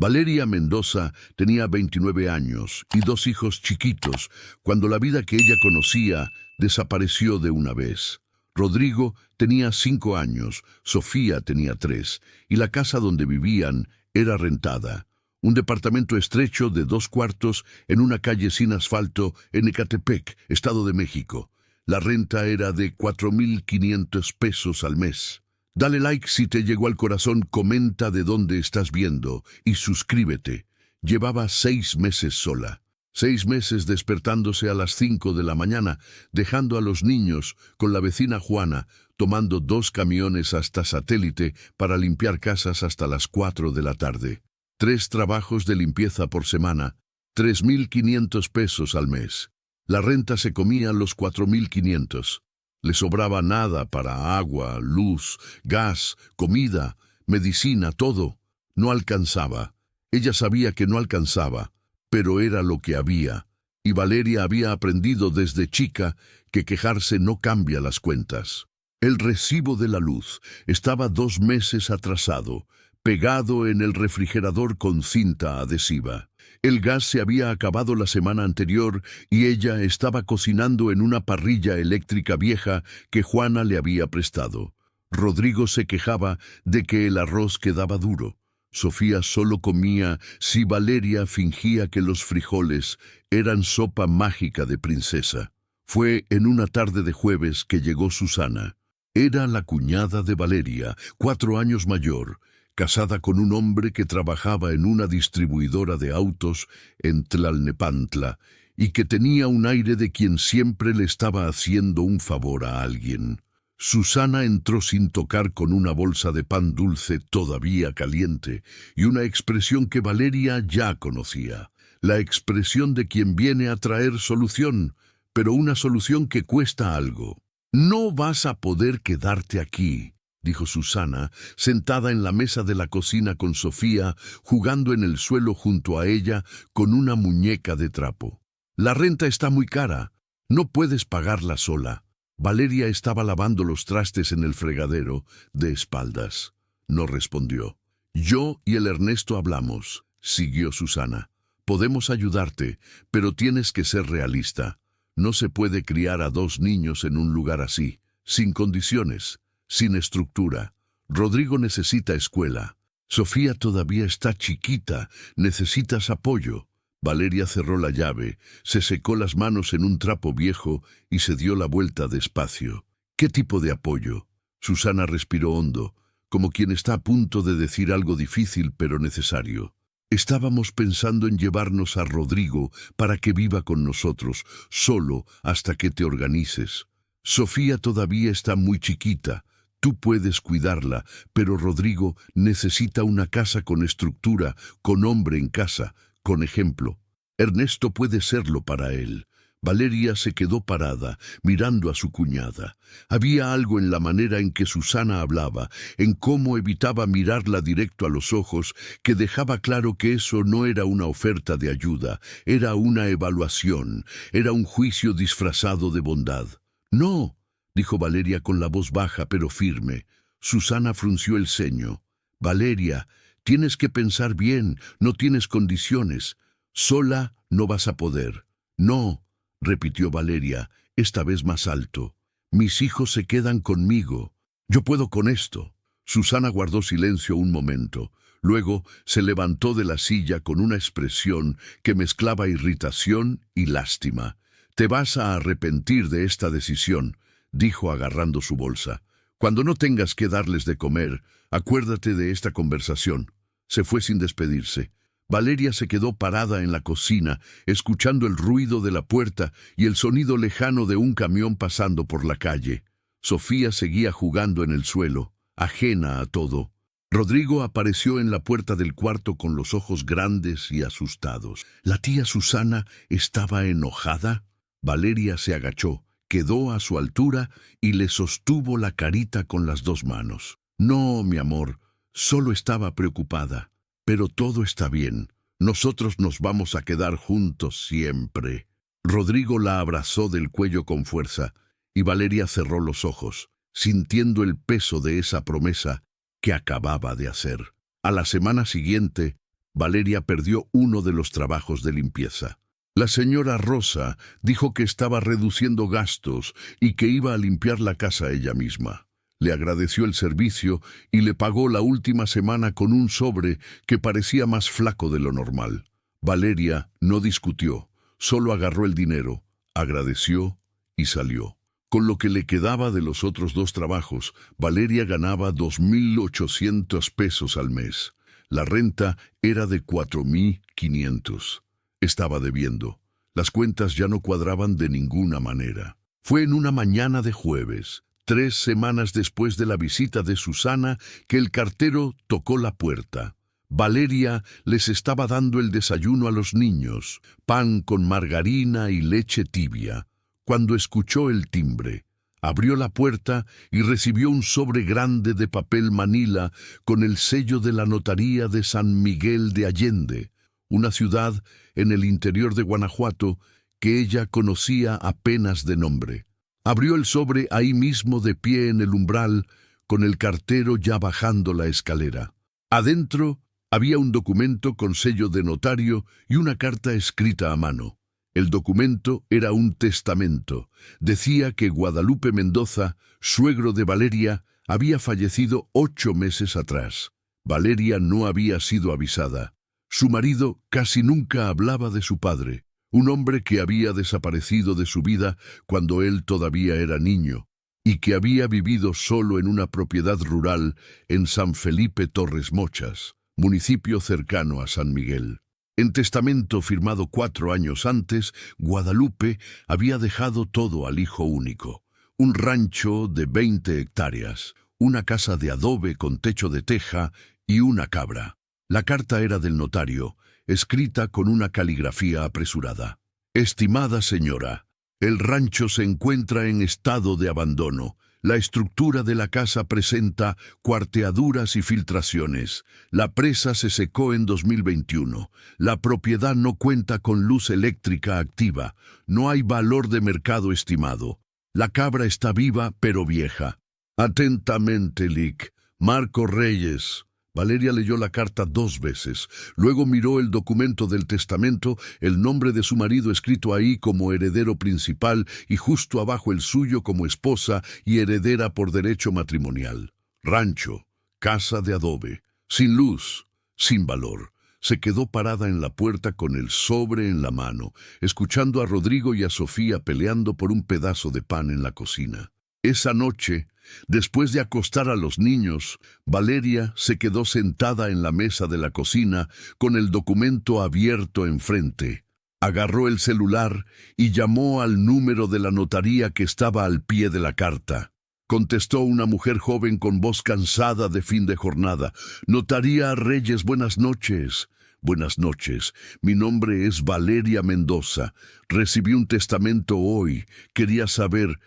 Valeria Mendoza tenía 29 años y dos hijos chiquitos cuando la vida que ella conocía desapareció de una vez. Rodrigo tenía 5 años, Sofía tenía 3, y la casa donde vivían era rentada. Un departamento estrecho de 2 cuartos en una calle sin asfalto en Ecatepec, Estado de México. La renta era de 4,500 pesos al mes. Dale like si te llegó al corazón, comenta de dónde estás viendo y suscríbete. Llevaba 6 meses sola. 6 meses despertándose a las 5 de la mañana, dejando a los niños con la vecina Juana, tomando 2 camiones hasta Satélite para limpiar casas hasta las 4 de la tarde. 3 trabajos de limpieza por semana, 3,500 pesos al mes. La renta se comía los 4,500. Le sobraba nada para agua, luz, gas, comida, medicina, todo. No alcanzaba. Ella sabía que no alcanzaba, pero era lo que había. Y Valeria había aprendido desde chica que quejarse no cambia las cuentas. El recibo de la luz estaba 2 meses atrasado, pegado en el refrigerador con cinta adhesiva. El gas se había acabado la semana anterior y ella estaba cocinando en una parrilla eléctrica vieja que Juana le había prestado. Rodrigo se quejaba de que el arroz quedaba duro. Sofía solo comía si Valeria fingía que los frijoles eran sopa mágica de princesa. Fue en una tarde de jueves que llegó Susana. Era la cuñada de Valeria, 4 años mayor, casada con un hombre que trabajaba en una distribuidora de autos en Tlalnepantla y que tenía un aire de quien siempre le estaba haciendo un favor a alguien. Susana entró sin tocar con una bolsa de pan dulce todavía caliente y una expresión que Valeria ya conocía. La expresión de quien viene a traer solución, pero una solución que cuesta algo. «No vas a poder quedarte aquí», dijo Susana, sentada en la mesa de la cocina con Sofía, jugando en el suelo junto a ella con una muñeca de trapo. «La renta está muy cara. No puedes pagarla sola». Valeria estaba lavando los trastes en el fregadero, de espaldas. No respondió. «Yo y el Ernesto hablamos», siguió Susana. «Podemos ayudarte, pero tienes que ser realista. No se puede criar a 2 niños en un lugar así, sin condiciones, sin estructura. Rodrigo necesita escuela. Sofía todavía está chiquita, necesitas apoyo». Valeria cerró la llave, se secó las manos en un trapo viejo y se dio la vuelta despacio. «¿Qué tipo de apoyo?». Susana respiró hondo, como quien está a punto de decir algo difícil pero necesario. «Estábamos pensando en llevarnos a Rodrigo para que viva con nosotros, solo hasta que te organices. Sofía todavía está muy chiquita. Tú puedes cuidarla, pero Rodrigo necesita una casa con estructura, con hombre en casa, con ejemplo. Ernesto puede serlo para él». Valeria se quedó parada, mirando a su cuñada. Había algo en la manera en que Susana hablaba, en cómo evitaba mirarla directo a los ojos, que dejaba claro que eso no era una oferta de ayuda, era una evaluación, era un juicio disfrazado de bondad. «No», dijo Valeria con la voz baja pero firme. Susana frunció el ceño. «Valeria, tienes que pensar bien, no tienes condiciones. Sola no vas a poder». «No», repitió Valeria, esta vez más alto. «Mis hijos se quedan conmigo. Yo puedo con esto». Susana guardó silencio un momento. Luego se levantó de la silla con una expresión que mezclaba irritación y lástima. «Te vas a arrepentir de esta decisión», dijo agarrando su bolsa. «Cuando no tengas que darles de comer, acuérdate de esta conversación». Se fue sin despedirse. Valeria se quedó parada en la cocina, escuchando el ruido de la puerta y el sonido lejano de un camión pasando por la calle. Sofía seguía jugando en el suelo, ajena a todo. Rodrigo apareció en la puerta del cuarto con los ojos grandes y asustados. ¿La tía Susana estaba enojada? Valeria se agachó, quedó a su altura y le sostuvo la carita con las 2 manos. «No, mi amor, solo estaba preocupada. Pero todo está bien. Nosotros nos vamos a quedar juntos siempre». Rodrigo la abrazó del cuello con fuerza y Valeria cerró los ojos, sintiendo el peso de esa promesa que acababa de hacer. A la semana siguiente, Valeria perdió uno de los trabajos de limpieza. La señora Rosa dijo que estaba reduciendo gastos y que iba a limpiar la casa ella misma. Le agradeció el servicio y le pagó la última semana con un sobre que parecía más flaco de lo normal. Valeria no discutió, solo agarró el dinero, agradeció y salió. Con lo que le quedaba de los otros 2 trabajos, Valeria ganaba 2.800 pesos al mes. La renta era de 4.500. Estaba debiendo. Las cuentas ya no cuadraban de ninguna manera. Fue en una mañana de jueves, 3 semanas después de la visita de Susana, que el cartero tocó la puerta. Valeria les estaba dando el desayuno a los niños, pan con margarina y leche tibia, cuando escuchó el timbre. Abrió la puerta y recibió un sobre grande de papel manila con el sello de la notaría de San Miguel de Allende, una ciudad en el interior de Guanajuato que ella conocía apenas de nombre. Abrió el sobre ahí mismo de pie en el umbral, con el cartero ya bajando la escalera. Adentro había un documento con sello de notario y una carta escrita a mano. El documento era un testamento. Decía que Guadalupe Mendoza, suegro de Valeria, había fallecido 8 meses atrás. Valeria no había sido avisada. Su marido casi nunca hablaba de su padre, un hombre que había desaparecido de su vida cuando él todavía era niño, y que había vivido solo en una propiedad rural en San Felipe Torres Mochas, municipio cercano a San Miguel. En testamento firmado 4 años antes, Guadalupe había dejado todo al hijo único: un rancho de 20 hectáreas, una casa de adobe con techo de teja y una cabra. La carta era del notario, escrita con una caligrafía apresurada. Estimada señora, el rancho se encuentra en estado de abandono. La estructura de la casa presenta cuarteaduras y filtraciones. La presa se secó en 2021. La propiedad no cuenta con luz eléctrica activa. No hay valor de mercado estimado. La cabra está viva pero vieja. Atentamente, Lic. Marco Reyes. Valeria leyó la carta 2 veces. Luego miró el documento del testamento, el nombre de su marido escrito ahí como heredero principal y justo abajo el suyo como esposa y heredera por derecho matrimonial. Rancho, casa de adobe, sin luz, sin valor. Se quedó parada en la puerta con el sobre en la mano, escuchando a Rodrigo y a Sofía peleando por un pedazo de pan en la cocina. Esa noche, después de acostar a los niños, Valeria se quedó sentada en la mesa de la cocina con el documento abierto enfrente. Agarró el celular y llamó al número de la notaría que estaba al pie de la carta. Contestó una mujer joven con voz cansada de fin de jornada. Notaría Reyes, buenas noches. Buenas noches. Mi nombre es Valeria Mendoza. Recibí un testamento hoy. Quería saber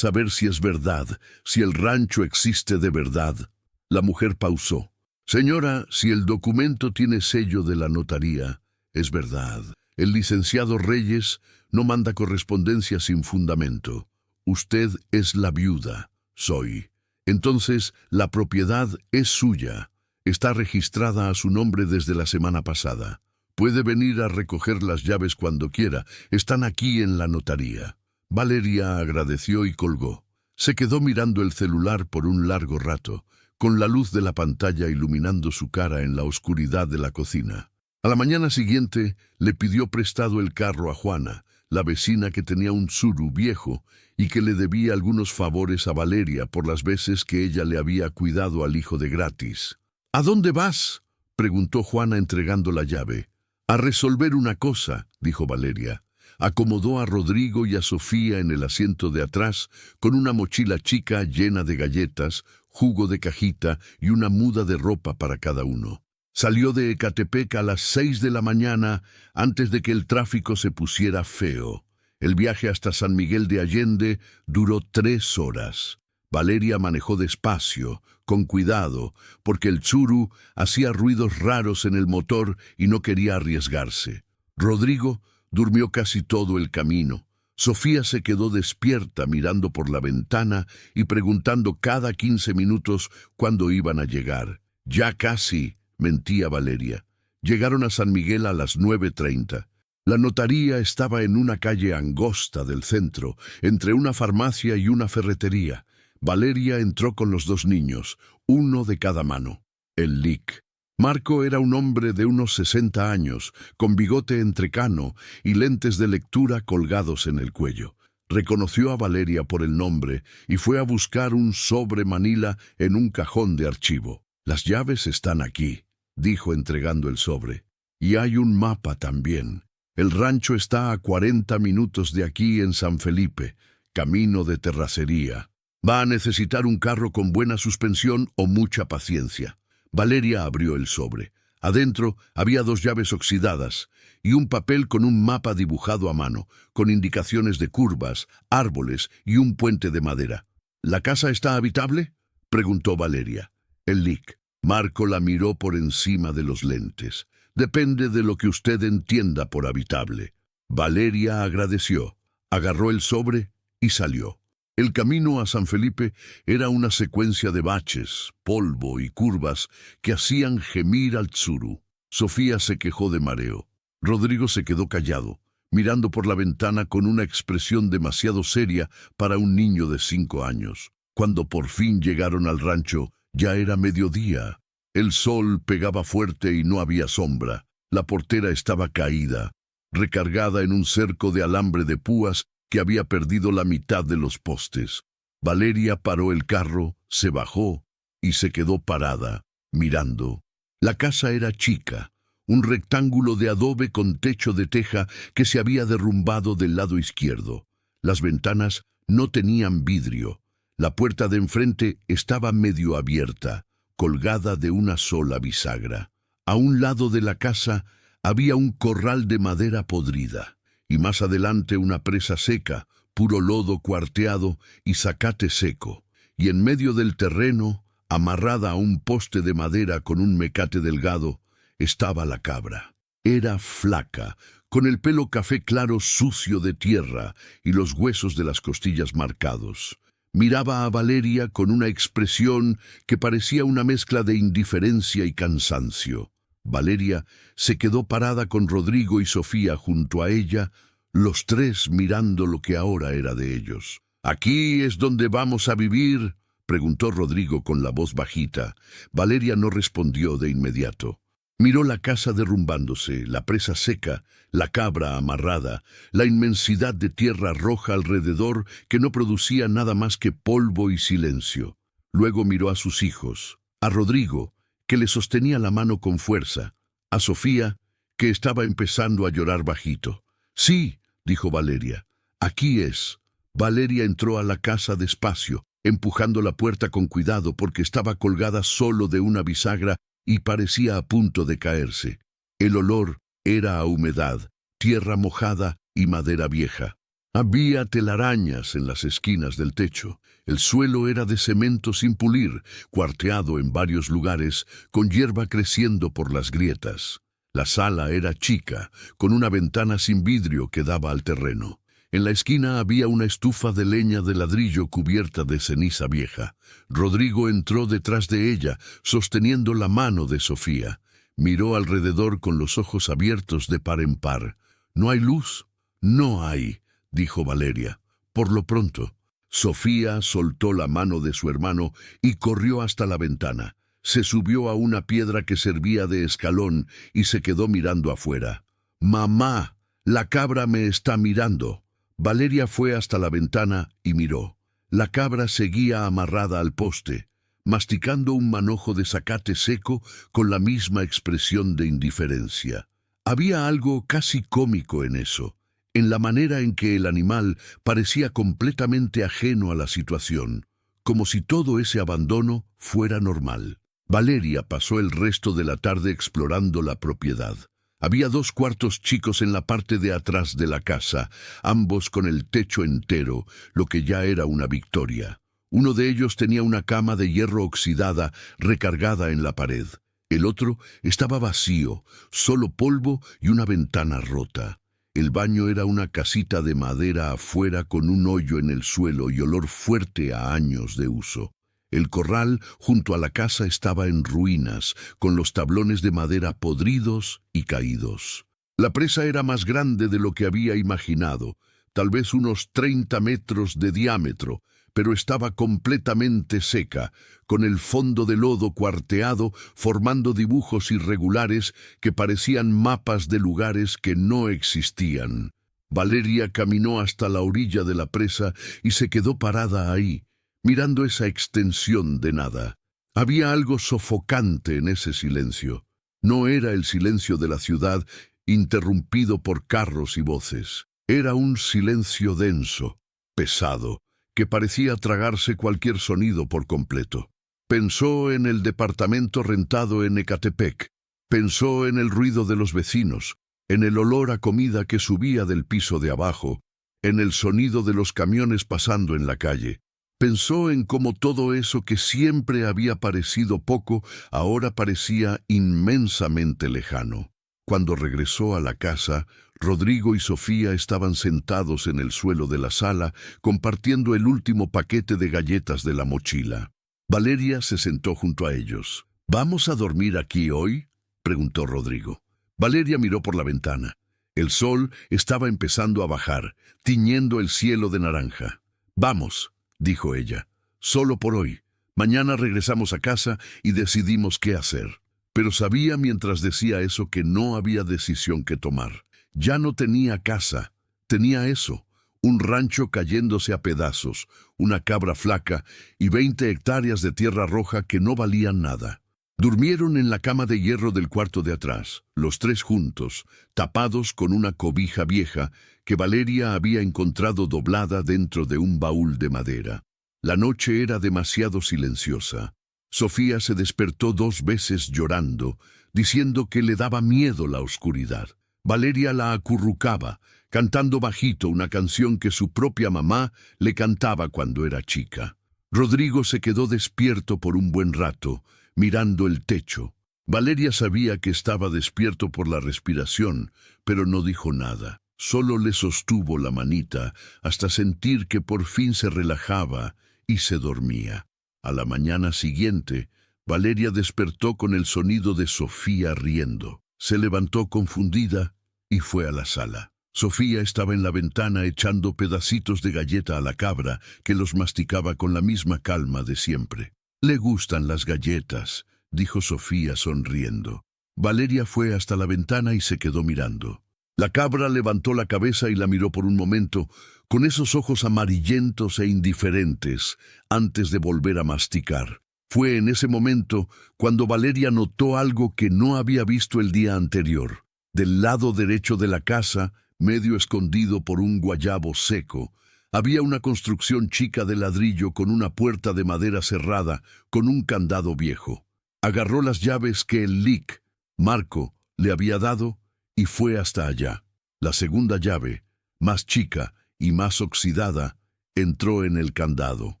si es verdad, si el rancho existe de verdad. La mujer pausó. Señora, si el documento tiene sello de la notaría, es verdad. El licenciado Reyes no manda correspondencia sin fundamento. Usted es la viuda. Soy. Entonces, la propiedad es suya. Está registrada a su nombre desde la semana pasada. Puede venir a recoger las llaves cuando quiera. Están aquí en la notaría. Valeria agradeció y colgó. Se quedó mirando el celular por un largo rato, con la luz de la pantalla iluminando su cara en la oscuridad de la cocina. A la mañana siguiente le pidió prestado el carro a Juana, la vecina que tenía un Tsuru viejo y que le debía algunos favores a Valeria por las veces que ella le había cuidado al hijo de gratis. ¿A dónde vas?, preguntó Juana entregando la llave. A resolver una cosa, dijo Valeria. Acomodó a Rodrigo y a Sofía en el asiento de atrás con una mochila chica llena de galletas, jugo de cajita y una muda de ropa para cada uno. Salió de Ecatepec a las 6 de la mañana antes de que el tráfico se pusiera feo. El viaje hasta San Miguel de Allende duró 3 horas. Valeria manejó despacio, con cuidado, porque el Tsuru hacía ruidos raros en el motor y no quería arriesgarse. Rodrigo durmió casi todo el camino. Sofía se quedó despierta mirando por la ventana y preguntando cada 15 minutos cuándo iban a llegar. Ya casi, mentía Valeria. Llegaron a San Miguel a las 9:30. La notaría estaba en una calle angosta del centro, entre una farmacia y una ferretería. Valeria entró con los dos niños, uno de cada mano. El Lic. Marco era un hombre de unos 60 años, con bigote entrecano y lentes de lectura colgados en el cuello. Reconoció a Valeria por el nombre y fue a buscar un sobre manila en un cajón de archivo. «Las llaves están aquí», dijo entregando el sobre. «Y hay un mapa también. El rancho está a 40 minutos de aquí en San Felipe, camino de terracería. Va a necesitar un carro con buena suspensión o mucha paciencia». Valeria abrió el sobre. Adentro había 2 llaves oxidadas y un papel con un mapa dibujado a mano, con indicaciones de curvas, árboles y un puente de madera. «¿La casa está habitable?», preguntó Valeria. El Lic. Marco la miró por encima de los lentes. «Depende de lo que usted entienda por habitable». Valeria agradeció, agarró el sobre y salió. El camino a San Felipe era una secuencia de baches, polvo y curvas que hacían gemir al Tsuru. Sofía se quejó de mareo. Rodrigo se quedó callado, mirando por la ventana con una expresión demasiado seria para un niño de 5 años. Cuando por fin llegaron al rancho, ya era mediodía. El sol pegaba fuerte y no había sombra. La portera estaba caída, recargada en un cerco de alambre de púas que había perdido la mitad de los postes. Valeria paró el carro, se bajó y se quedó parada, mirando. La casa era chica, un rectángulo de adobe con techo de teja que se había derrumbado del lado izquierdo. Las ventanas no tenían vidrio. La puerta de enfrente estaba medio abierta, colgada de una sola bisagra. A un lado de la casa había un corral de madera podrida, y más adelante una presa seca, puro lodo cuarteado y zacate seco, y en medio del terreno, amarrada a un poste de madera con un mecate delgado, estaba la cabra. Era flaca, con el pelo café claro sucio de tierra y los huesos de las costillas marcados. Miraba a Valeria con una expresión que parecía una mezcla de indiferencia y cansancio. Valeria se quedó parada con Rodrigo y Sofía junto a ella, los tres mirando lo que ahora era de ellos. «¿Aquí es donde vamos a vivir?», preguntó Rodrigo con la voz bajita. Valeria no respondió de inmediato. Miró la casa derrumbándose, la presa seca, la cabra amarrada, la inmensidad de tierra roja alrededor que no producía nada más que polvo y silencio. Luego miró a sus hijos, a Rodrigo, que le sostenía la mano con fuerza, a Sofía, que estaba empezando a llorar bajito. «Sí», dijo Valeria, «aquí es». Valeria entró a la casa despacio, empujando la puerta con cuidado porque estaba colgada solo de una bisagra y parecía a punto de caerse. El olor era a humedad, tierra mojada y madera vieja. Había telarañas en las esquinas del techo. El suelo era de cemento sin pulir, cuarteado en varios lugares, con hierba creciendo por las grietas. La sala era chica, con una ventana sin vidrio que daba al terreno. En la esquina había una estufa de leña de ladrillo cubierta de ceniza vieja. Rodrigo entró detrás de ella, sosteniendo la mano de Sofía. Miró alrededor con los ojos abiertos de par en par. «¿No hay luz?». «No hay», dijo Valeria. «Por lo pronto». Sofía soltó la mano de su hermano y corrió hasta la ventana. Se subió a una piedra que servía de escalón y se quedó mirando afuera. «Mamá, la cabra me está mirando». Valeria fue hasta la ventana y miró. La cabra seguía amarrada al poste, masticando un manojo de zacate seco con la misma expresión de indiferencia. Había algo casi cómico en eso, en la manera en que el animal parecía completamente ajeno a la situación, como si todo ese abandono fuera normal. Valeria pasó el resto de la tarde explorando la propiedad. Había 2 cuartos chicos en la parte de atrás de la casa, ambos con el techo entero, lo que ya era una victoria. Uno de ellos tenía una cama de hierro oxidada recargada en la pared. El otro estaba vacío, solo polvo y una ventana rota. El baño era una casita de madera afuera con un hoyo en el suelo y olor fuerte a años de uso. El corral junto a la casa estaba en ruinas, con los tablones de madera podridos y caídos. La presa era más grande de lo que había imaginado, tal vez unos 30 metros de diámetro, pero estaba completamente seca, con el fondo de lodo cuarteado, formando dibujos irregulares que parecían mapas de lugares que no existían. Valeria caminó hasta la orilla de la presa y se quedó parada ahí, mirando esa extensión de nada. Había algo sofocante en ese silencio. No era el silencio de la ciudad, interrumpido por carros y voces. Era un silencio denso, pesado, que parecía tragarse cualquier sonido por completo. Pensó en el departamento rentado en Ecatepec. Pensó en el ruido de los vecinos, en el olor a comida que subía del piso de abajo, en el sonido de los camiones pasando en la calle. Pensó en cómo todo eso que siempre había parecido poco, ahora parecía inmensamente lejano. Cuando regresó a la casa, Rodrigo y Sofía estaban sentados en el suelo de la sala, compartiendo el último paquete de galletas de la mochila. Valeria se sentó junto a ellos. ¿Vamos a dormir aquí hoy?, preguntó Rodrigo. Valeria miró por la ventana. El sol estaba empezando a bajar, tiñendo el cielo de naranja. «Vamos», dijo ella, «solo por hoy. Mañana regresamos a casa y decidimos qué hacer». Pero sabía mientras decía eso que no había decisión que tomar. Ya no tenía casa, tenía eso, un rancho cayéndose a pedazos, una cabra flaca y 20 hectáreas de tierra roja que no valían nada. Durmieron en la cama de hierro del cuarto de atrás, los tres juntos, tapados con una cobija vieja que Valeria había encontrado doblada dentro de un baúl de madera. La noche era demasiado silenciosa. Sofía se despertó 2 veces llorando, diciendo que le daba miedo la oscuridad. Valeria la acurrucaba, cantando bajito una canción que su propia mamá le cantaba cuando era chica. Rodrigo se quedó despierto por un buen rato, mirando el techo. Valeria sabía que estaba despierto por la respiración, pero no dijo nada. Solo le sostuvo la manita hasta sentir que por fin se relajaba y se dormía. A la mañana siguiente, Valeria despertó con el sonido de Sofía riendo. Se levantó confundida y fue a la sala. Sofía estaba en la ventana echando pedacitos de galleta a la cabra, que los masticaba con la misma calma de siempre. «Le gustan las galletas», dijo Sofía sonriendo. Valeria fue hasta la ventana y se quedó mirando. La cabra levantó la cabeza y la miró por un momento, con esos ojos amarillentos e indiferentes, antes de volver a masticar. Fue en ese momento cuando Valeria notó algo que no había visto el día anterior. Del lado derecho de la casa, medio escondido por un guayabo seco, había una construcción chica de ladrillo con una puerta de madera cerrada, con un candado viejo. Agarró las llaves que el Lic, Marco, le había dado y fue hasta allá. La segunda llave, más chica y más oxidada, entró en el candado.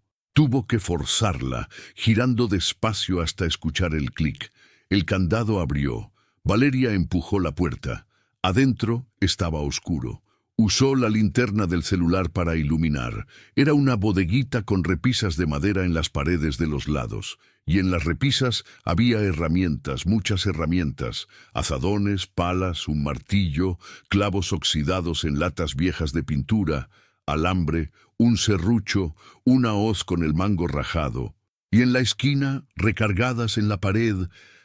Tuvo que forzarla, girando despacio hasta escuchar el clic. El candado abrió. Valeria empujó la puerta. Adentro estaba oscuro. Usó la linterna del celular para iluminar. Era una bodeguita con repisas de madera en las paredes de los lados. Y en las repisas había herramientas, muchas herramientas. Azadones, palas, un martillo, clavos oxidados en latas viejas de pintura, alambre, un serrucho, una hoz con el mango rajado. Y en la esquina, recargadas en la pared,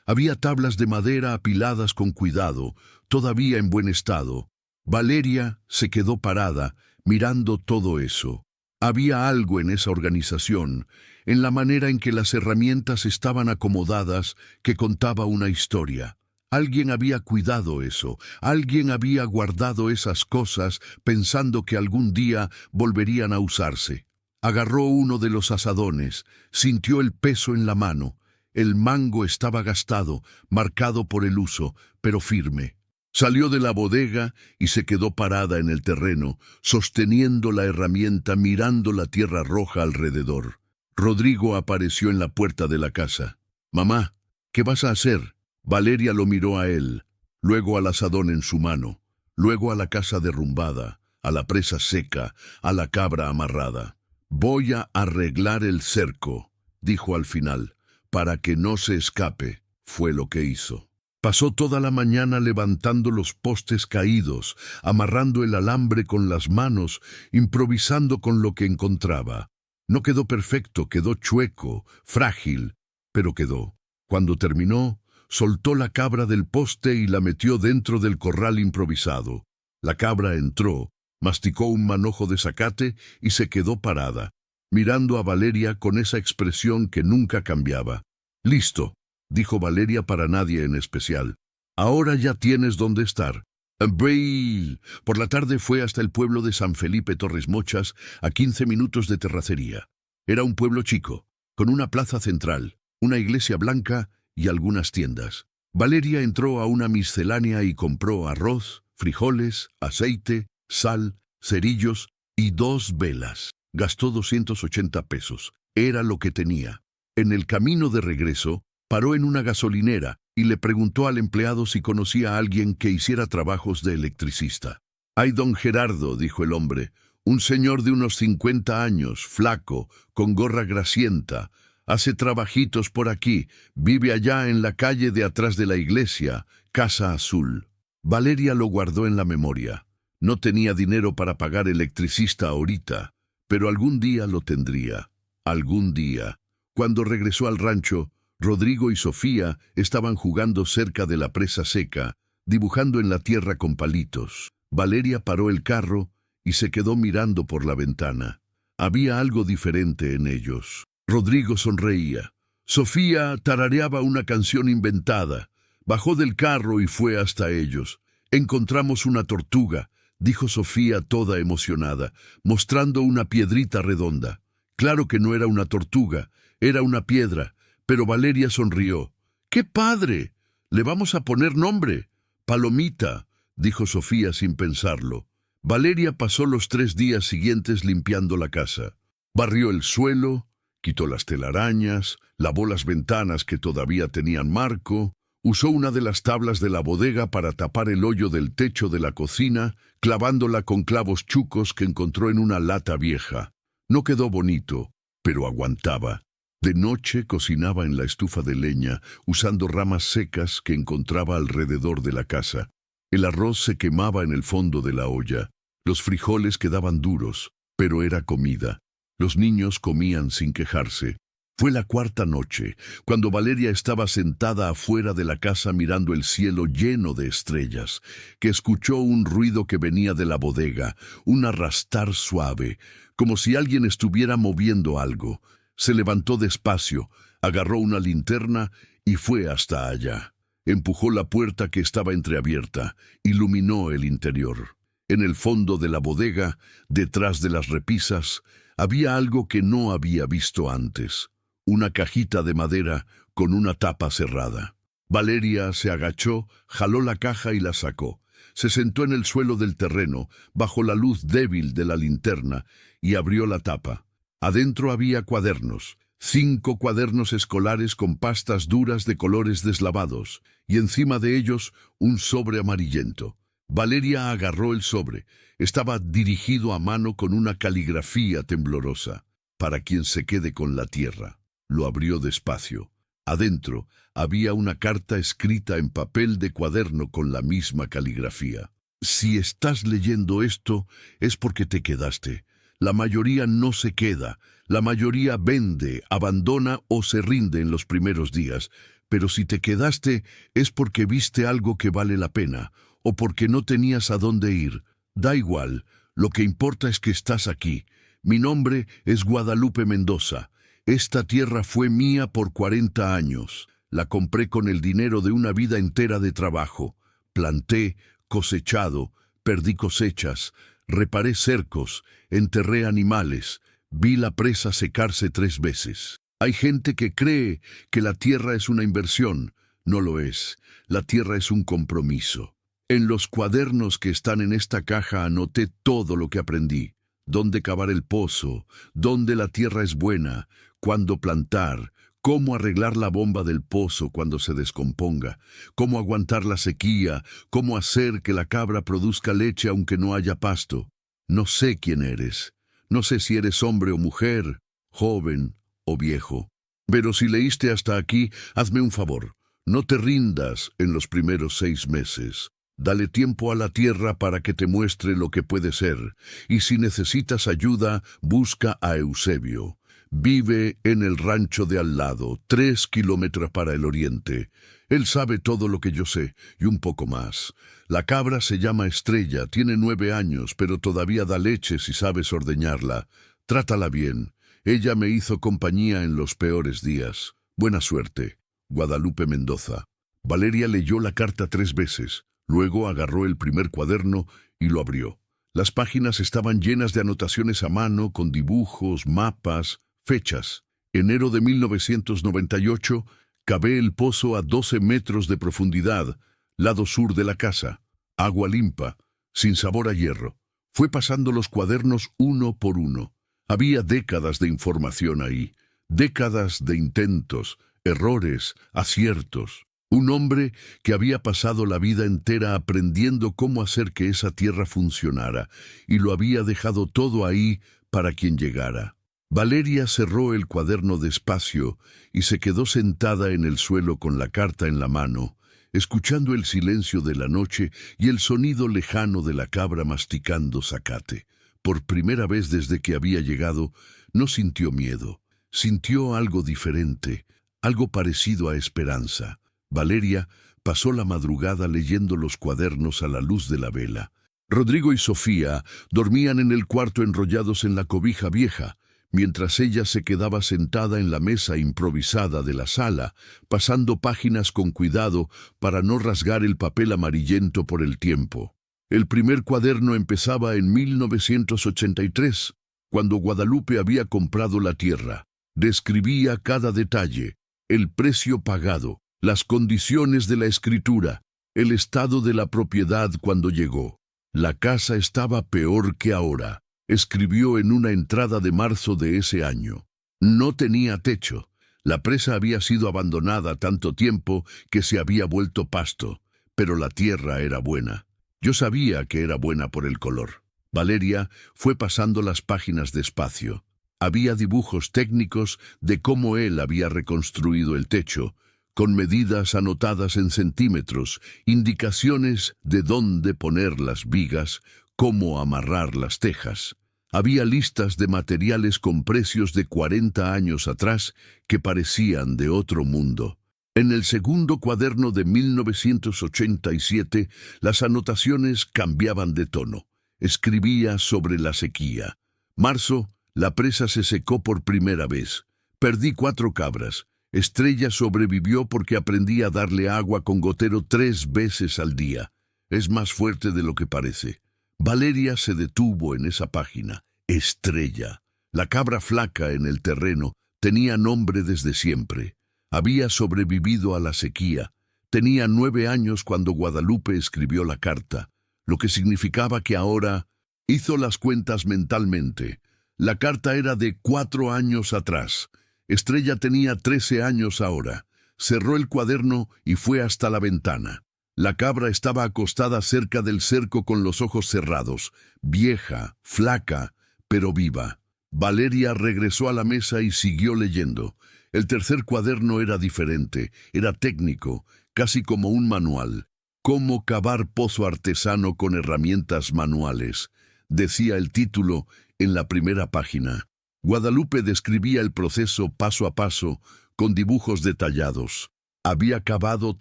había tablas de madera apiladas con cuidado, todavía en buen estado. Valeria se quedó parada, mirando todo eso. Había algo en esa organización, en la manera en que las herramientas estaban acomodadas, que contaba una historia. Alguien había cuidado eso, alguien había guardado esas cosas pensando que algún día volverían a usarse. Agarró uno de los azadones, sintió el peso en la mano. El mango estaba gastado, marcado por el uso, pero firme. Salió de la bodega y se quedó parada en el terreno, sosteniendo la herramienta, mirando la tierra roja alrededor. Rodrigo apareció en la puerta de la casa. «Mamá, ¿qué vas a hacer?» Valeria lo miró a él, luego al azadón en su mano, luego a la casa derrumbada, a la presa seca, a la cabra amarrada. «Voy a arreglar el cerco», dijo al final. Para que no se escape, fue lo que hizo. Pasó toda la mañana levantando los postes caídos, amarrando el alambre con las manos, improvisando con lo que encontraba. No quedó perfecto, quedó chueco, frágil, pero quedó. Cuando terminó, soltó la cabra del poste y la metió dentro del corral improvisado. La cabra entró, masticó un manojo de zacate y se quedó parada, mirando a Valeria con esa expresión que nunca cambiaba. «Listo», dijo Valeria para nadie en especial. «Ahora ya tienes dónde estar». Bray. Por la tarde fue hasta el pueblo de San Felipe Torres Mochas, a 15 minutos de Terracería. Era un pueblo chico, con una plaza central, una iglesia blanca y algunas tiendas. Valeria entró a una miscelánea y compró arroz, frijoles, aceite, sal, cerillos y 2 velas. Gastó 280 pesos. Era lo que tenía. En el camino de regreso, paró en una gasolinera y le preguntó al empleado si conocía a alguien que hiciera trabajos de electricista. «Ay, don Gerardo», dijo el hombre, «un señor de unos 50 años, flaco, con gorra grasienta. Hace trabajitos por aquí, vive allá en la calle de atrás de la iglesia, Casa Azul». Valeria lo guardó en la memoria. No tenía dinero para pagar electricista ahorita, pero algún día lo tendría. Algún día. Cuando regresó al rancho, Rodrigo y Sofía estaban jugando cerca de la presa seca, dibujando en la tierra con palitos. Valeria paró el carro y se quedó mirando por la ventana. Había algo diferente en ellos. Rodrigo sonreía. Sofía tarareaba una canción inventada. Bajó del carro y fue hasta ellos. «Encontramos una tortuga», dijo Sofía toda emocionada, mostrando una piedrita redonda. Claro que no era una tortuga, era una piedra, pero Valeria sonrió. «¡Qué padre! Le vamos a poner nombre». «Palomita», dijo Sofía sin pensarlo. Valeria pasó los 3 días siguientes limpiando la casa. Barrió el suelo, quitó las telarañas, lavó las ventanas que todavía tenían marco, usó una de las tablas de la bodega para tapar el hoyo del techo de la cocina, clavándola con clavos chucos que encontró en una lata vieja. No quedó bonito, pero aguantaba. De noche cocinaba en la estufa de leña, usando ramas secas que encontraba alrededor de la casa. El arroz se quemaba en el fondo de la olla. Los frijoles quedaban duros, pero era comida. Los niños comían sin quejarse. Fue la 4ª noche, cuando Valeria estaba sentada afuera de la casa mirando el cielo lleno de estrellas, que escuchó un ruido que venía de la bodega, un arrastrar suave, como si alguien estuviera moviendo algo. Se levantó despacio, agarró una linterna y fue hasta allá. Empujó la puerta que estaba entreabierta, iluminó el interior. En el fondo de la bodega, detrás de las repisas, había algo que no había visto antes. Una cajita de madera con una tapa cerrada. Valeria se agachó, jaló la caja y la sacó. Se sentó en el suelo del terreno, bajo la luz débil de la linterna, y abrió la tapa. Adentro había cuadernos, 5 cuadernos escolares con pastas duras de colores deslavados, y encima de ellos un sobre amarillento. Valeria agarró el sobre. Estaba dirigido a mano con una caligrafía temblorosa. «Para quien se quede con la tierra». Lo abrió despacio. Adentro había una carta escrita en papel de cuaderno con la misma caligrafía. «Si estás leyendo esto, es porque te quedaste. La mayoría no se queda. La mayoría vende, abandona o se rinde en los primeros días. Pero si te quedaste, es porque viste algo que vale la pena, o porque no tenías a dónde ir. Da igual, lo que importa es que estás aquí. Mi nombre es Guadalupe Mendoza. Esta tierra fue mía por 40 años. La compré con el dinero de una vida entera de trabajo. Planté, cosechado, perdí cosechas, reparé cercos, enterré animales, vi la presa secarse 3 veces. Hay gente que cree que la tierra es una inversión. No lo es. La tierra es un compromiso. En los cuadernos que están en esta caja anoté todo lo que aprendí. Dónde cavar el pozo, dónde la tierra es buena, cuándo plantar, cómo arreglar la bomba del pozo cuando se descomponga, cómo aguantar la sequía, cómo hacer que la cabra produzca leche aunque no haya pasto. No sé quién eres. No sé si eres hombre o mujer, joven o viejo. Pero si leíste hasta aquí, hazme un favor. No te rindas en los primeros 6 meses. Dale tiempo a la tierra para que te muestre lo que puede ser. Y si necesitas ayuda, busca a Eusebio. Vive en el rancho de al lado, 3 kilómetros para el oriente. Él sabe todo lo que yo sé, y un poco más. La cabra se llama Estrella, tiene 9 años, pero todavía da leche si sabes ordeñarla. Trátala bien. Ella me hizo compañía en los peores días. Buena suerte. Guadalupe Mendoza. Valeria leyó la carta 3 veces. Luego agarró el primer cuaderno y lo abrió. Las páginas estaban llenas de anotaciones a mano, con dibujos, mapas, fechas. Enero de 1998, cavé el pozo a 12 metros de profundidad, lado sur de la casa. Agua limpa, sin sabor a hierro. Fue pasando los cuadernos uno por uno. Había décadas de información ahí, décadas de intentos, errores, aciertos. Un hombre que había pasado la vida entera aprendiendo cómo hacer que esa tierra funcionara, y lo había dejado todo ahí para quien llegara. Valeria cerró el cuaderno despacio y se quedó sentada en el suelo con la carta en la mano, escuchando el silencio de la noche y el sonido lejano de la cabra masticando zacate. Por primera vez desde que había llegado, no sintió miedo. Sintió algo diferente, algo parecido a esperanza. Valeria pasó la madrugada leyendo los cuadernos a la luz de la vela. Rodrigo y Sofía dormían en el cuarto enrollados en la cobija vieja, mientras ella se quedaba sentada en la mesa improvisada de la sala, pasando páginas con cuidado para no rasgar el papel amarillento por el tiempo. El primer cuaderno empezaba en 1983, cuando Guadalupe había comprado la tierra. Describía cada detalle, el precio pagado, las condiciones de la escritura, el estado de la propiedad cuando llegó. La casa estaba peor que ahora, escribió en una entrada de marzo de ese año. No tenía techo. La presa había sido abandonada tanto tiempo que se había vuelto pasto, pero la tierra era buena. Yo sabía que era buena por el color. Valeria fue pasando las páginas despacio. Había dibujos técnicos de cómo él había reconstruido el techo, con medidas anotadas en centímetros, indicaciones de dónde poner las vigas, cómo amarrar las tejas. Había listas de materiales con precios de 40 años atrás que parecían de otro mundo. En el segundo cuaderno de 1987, las anotaciones cambiaban de tono. Escribía sobre la sequía. Marzo, la presa se secó por primera vez. Perdí 4 cabras. Estrella sobrevivió porque aprendí a darle agua con gotero 3 veces al día. Es más fuerte de lo que parece. Valeria se detuvo en esa página. Estrella. La cabra flaca en el terreno tenía nombre desde siempre. Había sobrevivido a la sequía. Tenía 9 años cuando Guadalupe escribió la carta, lo que significaba que ahora hizo las cuentas mentalmente. La carta era de 4 años atrás. Estrella tenía 13 años ahora. Cerró el cuaderno y fue hasta la ventana. La cabra estaba acostada cerca del cerco con los ojos cerrados, vieja, flaca, pero viva. Valeria regresó a la mesa y siguió leyendo. El tercer cuaderno era diferente, era técnico, casi como un manual. Cómo cavar pozo artesano con herramientas manuales, decía el título en la primera página. Guadalupe describía el proceso paso a paso, con dibujos detallados. Había cavado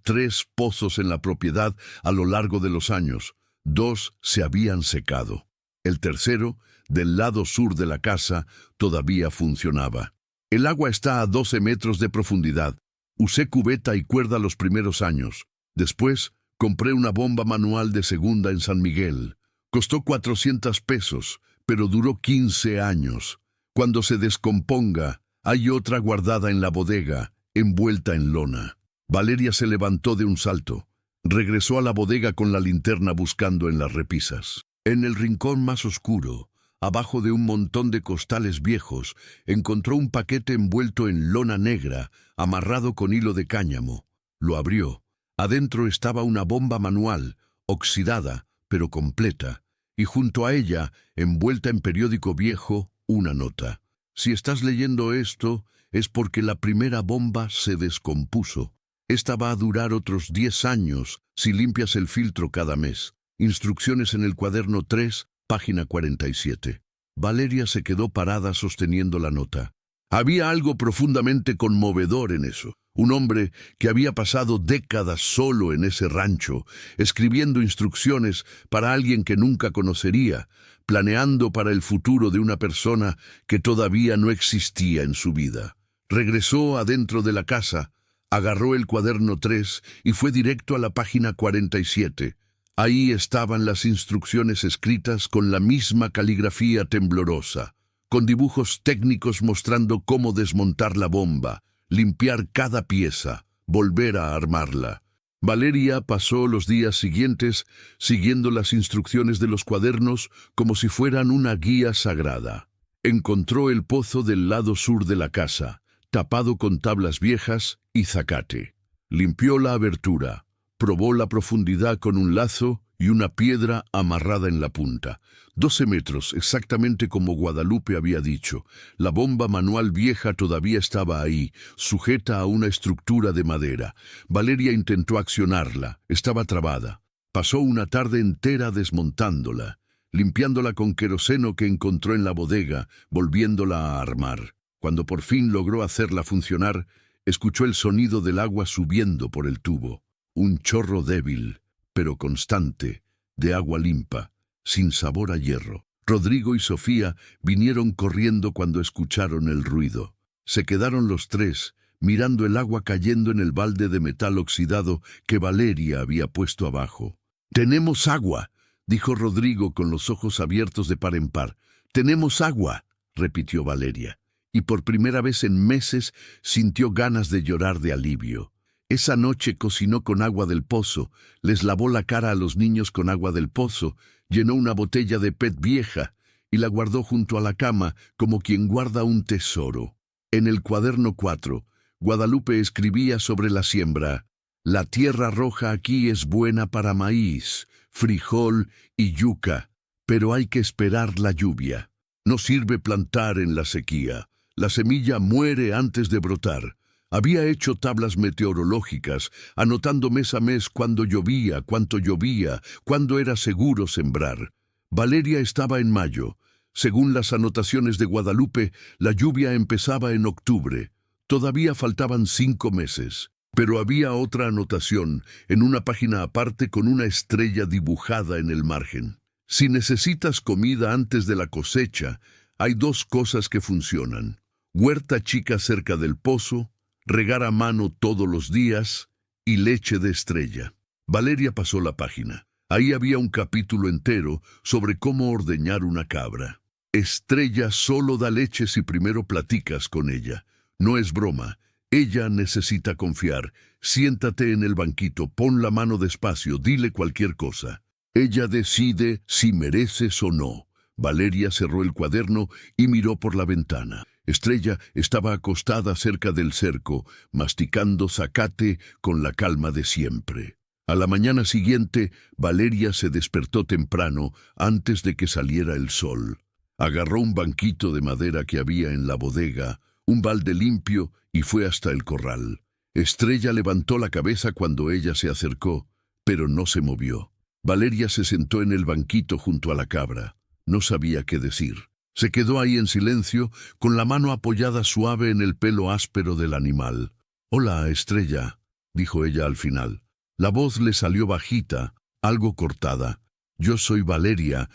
3 pozos en la propiedad a lo largo de los años. 2 se habían secado. El tercero, del lado sur de la casa, todavía funcionaba. El agua está a 12 metros de profundidad. Usé cubeta y cuerda los primeros años. Después, compré una bomba manual de segunda en San Miguel. Costó 400 pesos, pero duró 15 años. Cuando se descomponga, hay otra guardada en la bodega, envuelta en lona. Valeria se levantó de un salto. Regresó a la bodega con la linterna buscando en las repisas. En el rincón más oscuro, abajo de un montón de costales viejos, encontró un paquete envuelto en lona negra, amarrado con hilo de cáñamo. Lo abrió. Adentro estaba una bomba manual, oxidada, pero completa, y junto a ella, envuelta en periódico viejo, una nota. Si estás leyendo esto, es porque la primera bomba se descompuso. Esta va a durar otros 10 años si limpias el filtro cada mes. Instrucciones en el cuaderno 3, página 47. Valeria se quedó parada sosteniendo la nota. Había algo profundamente conmovedor en eso. Un hombre que había pasado décadas solo en ese rancho, escribiendo instrucciones para alguien que nunca conocería, planeando para el futuro de una persona que todavía no existía en su vida. Regresó adentro de la casa, agarró el cuaderno 3 y fue directo a la página 47. Ahí estaban las instrucciones escritas con la misma caligrafía temblorosa, con dibujos técnicos mostrando cómo desmontar la bomba, limpiar cada pieza, volver a armarla. Valeria pasó los días siguientes siguiendo las instrucciones de los cuadernos como si fueran una guía sagrada. Encontró el pozo del lado sur de la casa, tapado con tablas viejas y zacate. Limpió la abertura, probó la profundidad con un lazo y una piedra amarrada en la punta. 12 metros, exactamente como Guadalupe había dicho. La bomba manual vieja todavía estaba ahí, sujeta a una estructura de madera. Valeria intentó accionarla, estaba trabada. Pasó una tarde entera desmontándola, limpiándola con queroseno que encontró en la bodega, volviéndola a armar. Cuando por fin logró hacerla funcionar, escuchó el sonido del agua subiendo por el tubo. Un chorro débil, pero constante, de agua limpa, sin sabor a hierro. Rodrigo y Sofía vinieron corriendo cuando escucharon el ruido. Se quedaron los tres, mirando el agua cayendo en el balde de metal oxidado que Valeria había puesto abajo. «¡Tenemos agua!», dijo Rodrigo con los ojos abiertos de par en par. «¡Tenemos agua!», repitió Valeria, y por primera vez en meses sintió ganas de llorar de alivio. Esa noche cocinó con agua del pozo, les lavó la cara a los niños con agua del pozo, llenó una botella de PET vieja y la guardó junto a la cama como quien guarda un tesoro. En el cuaderno 4, Guadalupe escribía sobre la siembra: «La tierra roja aquí es buena para maíz, frijol y yuca, pero hay que esperar la lluvia. No sirve plantar en la sequía. La semilla muere antes de brotar». Había hecho tablas meteorológicas, anotando mes a mes cuándo llovía, cuánto llovía, cuándo era seguro sembrar. Valeria estaba en mayo. Según las anotaciones de Guadalupe, la lluvia empezaba en octubre. Todavía faltaban 5 meses. Pero había otra anotación, en una página aparte con una estrella dibujada en el margen. Si necesitas comida antes de la cosecha, hay 2 cosas que funcionan: huerta chica cerca del pozo, regar a mano todos los días y leche de estrella. Valeria pasó la página. Ahí había un capítulo entero sobre cómo ordeñar una cabra. Estrella solo da leche si primero platicas con ella. No es broma. Ella necesita confiar. Siéntate en el banquito, pon la mano despacio, dile cualquier cosa. Ella decide si mereces o no. Valeria cerró el cuaderno y miró por la ventana. Estrella estaba acostada cerca del cerco, masticando zacate con la calma de siempre. A la mañana siguiente, Valeria se despertó temprano, antes de que saliera el sol. Agarró un banquito de madera que había en la bodega, un balde limpio, y fue hasta el corral. Estrella levantó la cabeza cuando ella se acercó, pero no se movió. Valeria se sentó en el banquito junto a la cabra. No sabía qué decir. Se quedó ahí en silencio, con la mano apoyada suave en el pelo áspero del animal. «Hola, Estrella», dijo ella al final. La voz le salió bajita, algo cortada. «Yo soy Valeria,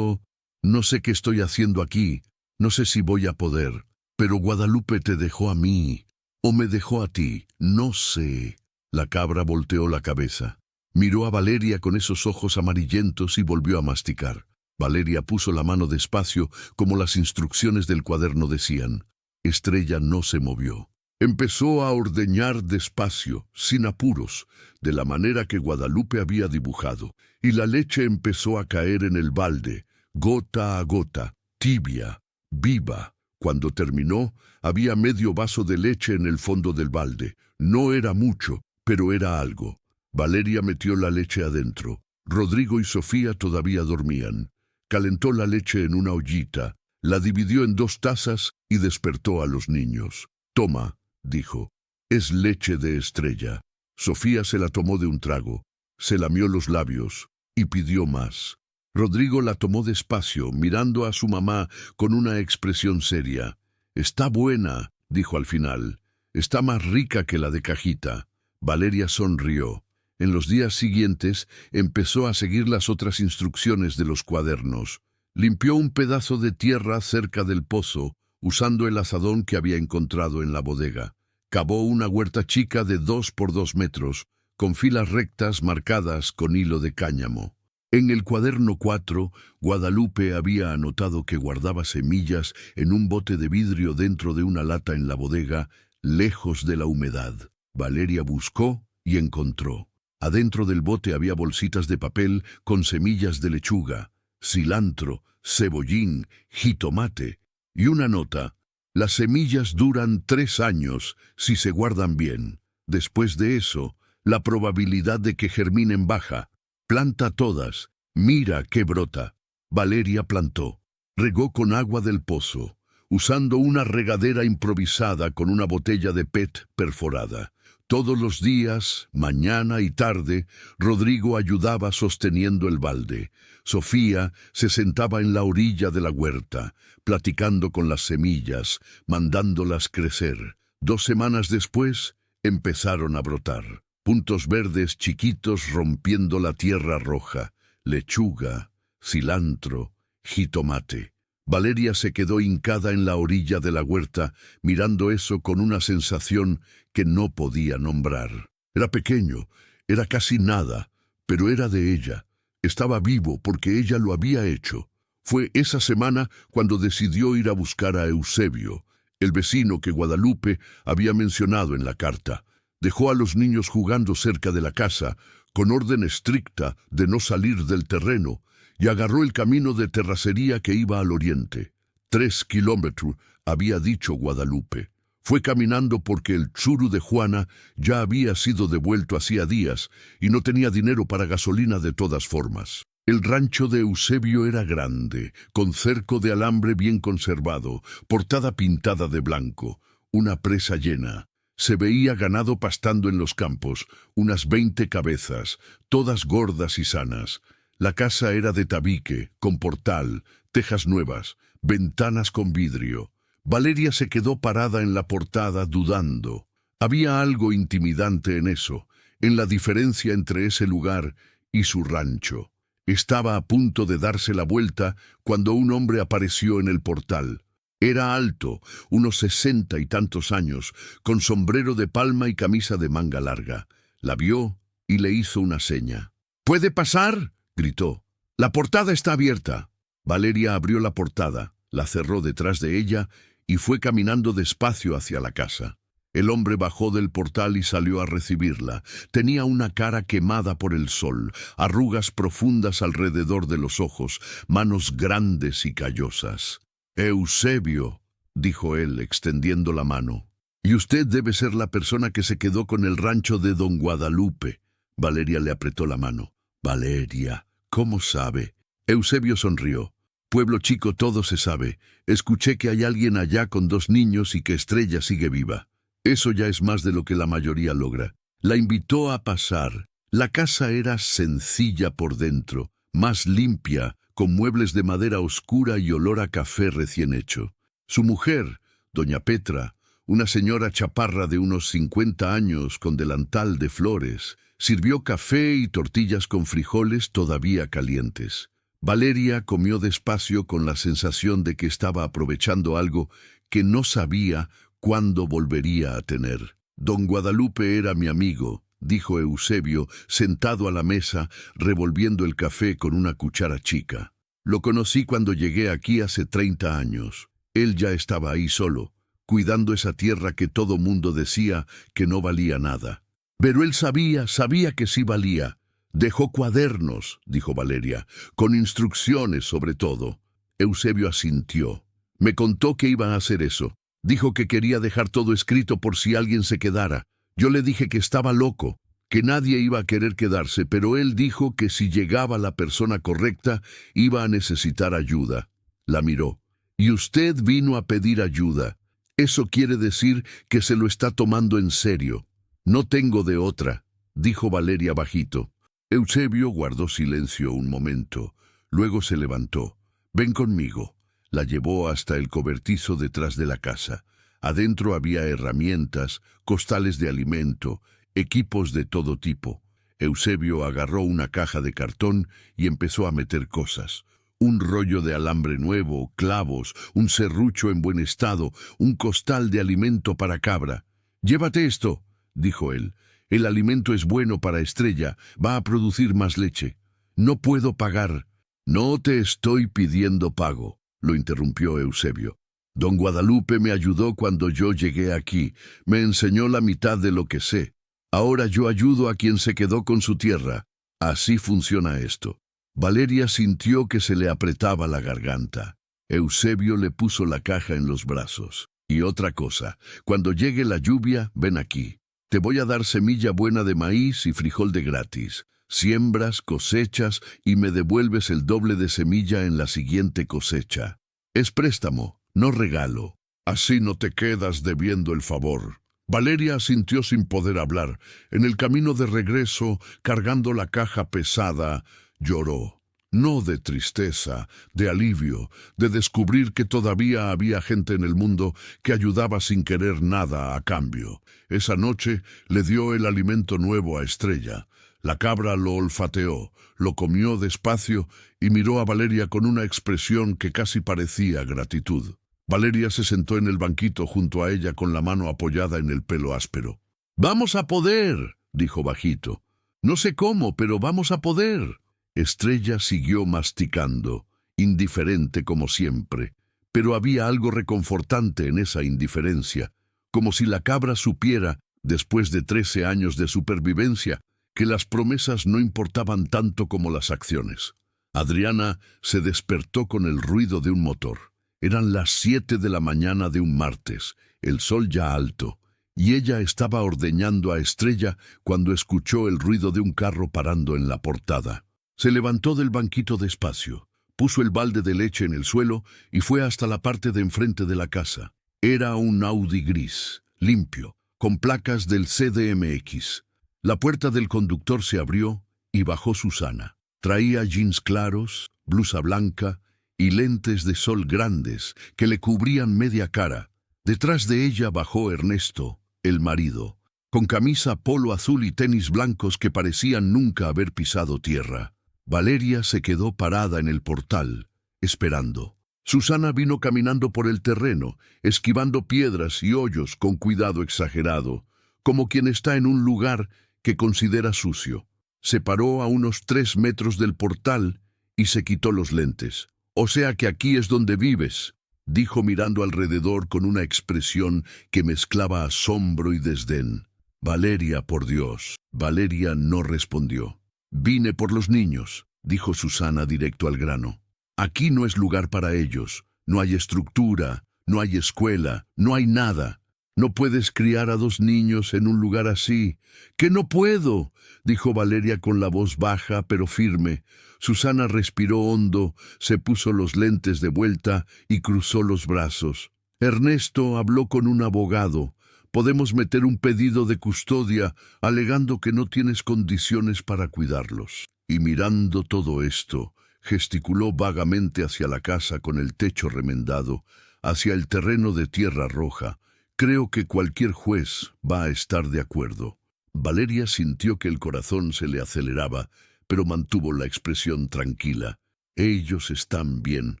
no sé qué estoy haciendo aquí, no sé si voy a poder, pero Guadalupe te dejó a mí, o me dejó a ti, no sé». La cabra volteó la cabeza. Miró a Valeria con esos ojos amarillentos y volvió a masticar. Valeria puso la mano despacio, como las instrucciones del cuaderno decían. Estrella no se movió. Empezó a ordeñar despacio, sin apuros, de la manera que Guadalupe había dibujado, y la leche empezó a caer en el balde, gota a gota, tibia, viva. Cuando terminó, había medio vaso de leche en el fondo del balde. No era mucho, pero era algo. Valeria metió la leche adentro. Rodrigo y Sofía todavía dormían. Calentó la leche en una ollita, la dividió en 2 tazas y despertó a los niños. Toma, dijo, es leche de estrella. Sofía se la tomó de un trago, se lamió los labios y pidió más. Rodrigo la tomó despacio, mirando a su mamá con una expresión seria. Está buena, dijo al final. Está más rica que la de cajita. Valeria sonrió. En los días siguientes empezó a seguir las otras instrucciones de los cuadernos. Limpió un pedazo de tierra cerca del pozo, usando el azadón que había encontrado en la bodega. Cavó una huerta chica de 2 por 2 metros, con filas rectas marcadas con hilo de cáñamo. En el cuaderno 4, Guadalupe había anotado que guardaba semillas en un bote de vidrio dentro de una lata en la bodega, lejos de la humedad. Valeria buscó y encontró. Adentro del bote había bolsitas de papel con semillas de lechuga, cilantro, cebollín, jitomate y una nota. Las semillas duran 3 años si se guardan bien. Después de eso, la probabilidad de que germinen baja. Planta todas. Mira qué brota. Valeria plantó. Regó con agua del pozo, usando una regadera improvisada con una botella de PET perforada. Todos los días, mañana y tarde, Rodrigo ayudaba sosteniendo el balde. Sofía se sentaba en la orilla de la huerta, platicando con las semillas, mandándolas crecer. 2 semanas después, empezaron a brotar. Puntos verdes chiquitos rompiendo la tierra roja. Lechuga, cilantro, jitomate. Valeria se quedó hincada en la orilla de la huerta, mirando eso con una sensación que no podía nombrar. Era pequeño, era casi nada, pero era de ella. Estaba vivo porque ella lo había hecho. Fue esa semana cuando decidió ir a buscar a Eusebio, el vecino que Guadalupe había mencionado en la carta. Dejó a los niños jugando cerca de la casa, con orden estricta de no salir del terreno, y agarró el camino de terracería que iba al oriente. 3 kilómetros, había dicho Guadalupe. Fue caminando porque el churu de Juana ya había sido devuelto hacía días y no tenía dinero para gasolina de todas formas. El rancho de Eusebio era grande, con cerco de alambre bien conservado, portada pintada de blanco, una presa llena. Se veía ganado pastando en los campos, unas 20 cabezas, todas gordas y sanas. La casa era de tabique, con portal, tejas nuevas, ventanas con vidrio. Valeria se quedó parada en la portada dudando. Había algo intimidante en eso, en la diferencia entre ese lugar y su rancho. Estaba a punto de darse la vuelta cuando un hombre apareció en el portal. Era alto, unos 60 y tantos años, con sombrero de palma y camisa de manga larga. La vio y le hizo una seña. «¿Puede pasar?», gritó. «La portada está abierta». Valeria abrió la portada, la cerró detrás de ella y fue caminando despacio hacia la casa. El hombre bajó del portal y salió a recibirla. Tenía una cara quemada por el sol, arrugas profundas alrededor de los ojos, manos grandes y callosas. «Eusebio», dijo él, extendiendo la mano. «Y usted debe ser la persona que se quedó con el rancho de don Guadalupe». Valeria le apretó la mano. «Valeria, ¿cómo sabe?». Eusebio sonrió. «Pueblo chico, todo se sabe. Escuché que hay alguien allá con 2 niños y que Estrella sigue viva. Eso ya es más de lo que la mayoría logra». La invitó a pasar. La casa era sencilla por dentro, más limpia, con muebles de madera oscura y olor a café recién hecho. Su mujer, doña Petra, una señora chaparra de unos 50 años con delantal de flores, sirvió café y tortillas con frijoles todavía calientes. Valeria comió despacio con la sensación de que estaba aprovechando algo que no sabía cuándo volvería a tener. «Don Guadalupe era mi amigo», dijo Eusebio, sentado a la mesa, revolviendo el café con una cuchara chica. «Lo conocí cuando llegué aquí hace 30 años. Él ya estaba ahí solo, cuidando esa tierra que todo mundo decía que no valía nada. Pero él sabía que sí valía. Dejó cuadernos», dijo Valeria, «con instrucciones sobre todo». Eusebio asintió. «Me contó que iba a hacer eso. Dijo que quería dejar todo escrito por si alguien se quedara. Yo le dije que estaba loco, que nadie iba a querer quedarse, pero él dijo que si llegaba la persona correcta, iba a necesitar ayuda». La miró. «¿Y usted vino a pedir ayuda?». Eso quiere decir que se lo está tomando en serio. No tengo de otra, dijo Valeria bajito. Eusebio guardó silencio un momento. Luego se levantó. Ven conmigo. La llevó hasta el cobertizo detrás de la casa. Adentro había herramientas, costales de alimento, equipos de todo tipo. Eusebio agarró una caja de cartón y empezó a meter cosas. Un rollo de alambre nuevo, clavos, un serrucho en buen estado, un costal de alimento para cabra. «Llévate esto», dijo él. «El alimento es bueno para Estrella, va a producir más leche». «No puedo pagar». «No te estoy pidiendo pago», lo interrumpió Eusebio. «Don Guadalupe me ayudó cuando yo llegué aquí, me enseñó la mitad de lo que sé. Ahora yo ayudo a quien se quedó con su tierra. Así funciona esto». Valeria sintió que se le apretaba la garganta. Eusebio le puso la caja en los brazos. «Y otra cosa, cuando llegue la lluvia, ven aquí. Te voy a dar semilla buena de maíz y frijol de gratis. Siembras, cosechas y me devuelves el doble de semilla en la siguiente cosecha. Es préstamo, no regalo. Así no te quedas debiendo el favor». Valeria asintió sin poder hablar. En el camino de regreso, cargando la caja pesada, lloró. No de tristeza, de alivio, de descubrir que todavía había gente en el mundo que ayudaba sin querer nada a cambio. Esa noche le dio el alimento nuevo a Estrella. La cabra lo olfateó, lo comió despacio y miró a Valeria con una expresión que casi parecía gratitud. Valeria se sentó en el banquito junto a ella con la mano apoyada en el pelo áspero. «Vamos a poder», dijo bajito. «No sé cómo, pero vamos a poder». Estrella siguió masticando, indiferente como siempre, pero había algo reconfortante en esa indiferencia, como si la cabra supiera, después de 13 años de supervivencia, que las promesas no importaban tanto como las acciones. Adriana se despertó con el ruido de un motor. Eran las 7 de la mañana de un martes, el sol ya alto, y ella estaba ordeñando a Estrella cuando escuchó el ruido de un carro parando en la portada. Se levantó del banquito despacio, puso el balde de leche en el suelo y fue hasta la parte de enfrente de la casa. Era un Audi gris, limpio, con placas del CDMX. La puerta del conductor se abrió y bajó Susana. Traía jeans claros, blusa blanca y lentes de sol grandes que le cubrían media cara. Detrás de ella bajó Ernesto, el marido, con camisa polo azul y tenis blancos que parecían nunca haber pisado tierra. Valeria se quedó parada en el portal, esperando. Susana vino caminando por el terreno, esquivando piedras y hoyos con cuidado exagerado, como quien está en un lugar que considera sucio. Se paró a unos 3 metros del portal y se quitó los lentes. «O sea que aquí es donde vives», dijo mirando alrededor con una expresión que mezclaba asombro y desdén. «Valeria, por Dios». Valeria no respondió. «Vine por los niños», dijo Susana directo al grano. «Aquí no es lugar para ellos. No hay estructura, no hay escuela, no hay nada. No puedes criar a 2 niños en un lugar así». «¡Que no puedo!», dijo Valeria con la voz baja pero firme. Susana respiró hondo, se puso los lentes de vuelta y cruzó los brazos. «Ernesto habló con un abogado. Podemos meter un pedido de custodia alegando que no tienes condiciones para cuidarlos». Y mirando todo esto, gesticuló vagamente hacia la casa con el techo remendado, hacia el terreno de tierra roja. «Creo que cualquier juez va a estar de acuerdo». Valeria sintió que el corazón se le aceleraba, pero mantuvo la expresión tranquila. «Ellos están bien.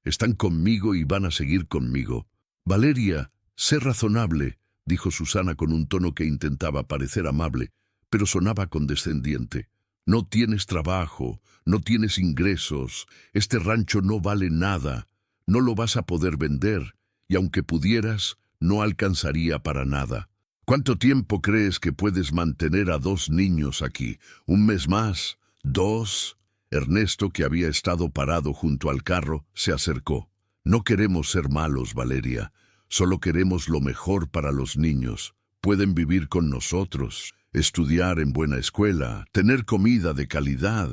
Están conmigo y van a seguir conmigo». «Valeria, sé razonable», dijo Susana con un tono que intentaba parecer amable, pero sonaba condescendiente. «No tienes trabajo, no tienes ingresos, este rancho no vale nada, no lo vas a poder vender, y aunque pudieras, no alcanzaría para nada. ¿Cuánto tiempo crees que puedes mantener a 2 niños aquí? ¿Un mes más? 2. Ernesto, que había estado parado junto al carro, se acercó. «No queremos ser malos, Valeria. Solo queremos lo mejor para los niños. Pueden vivir con nosotros, estudiar en buena escuela, tener comida de calidad».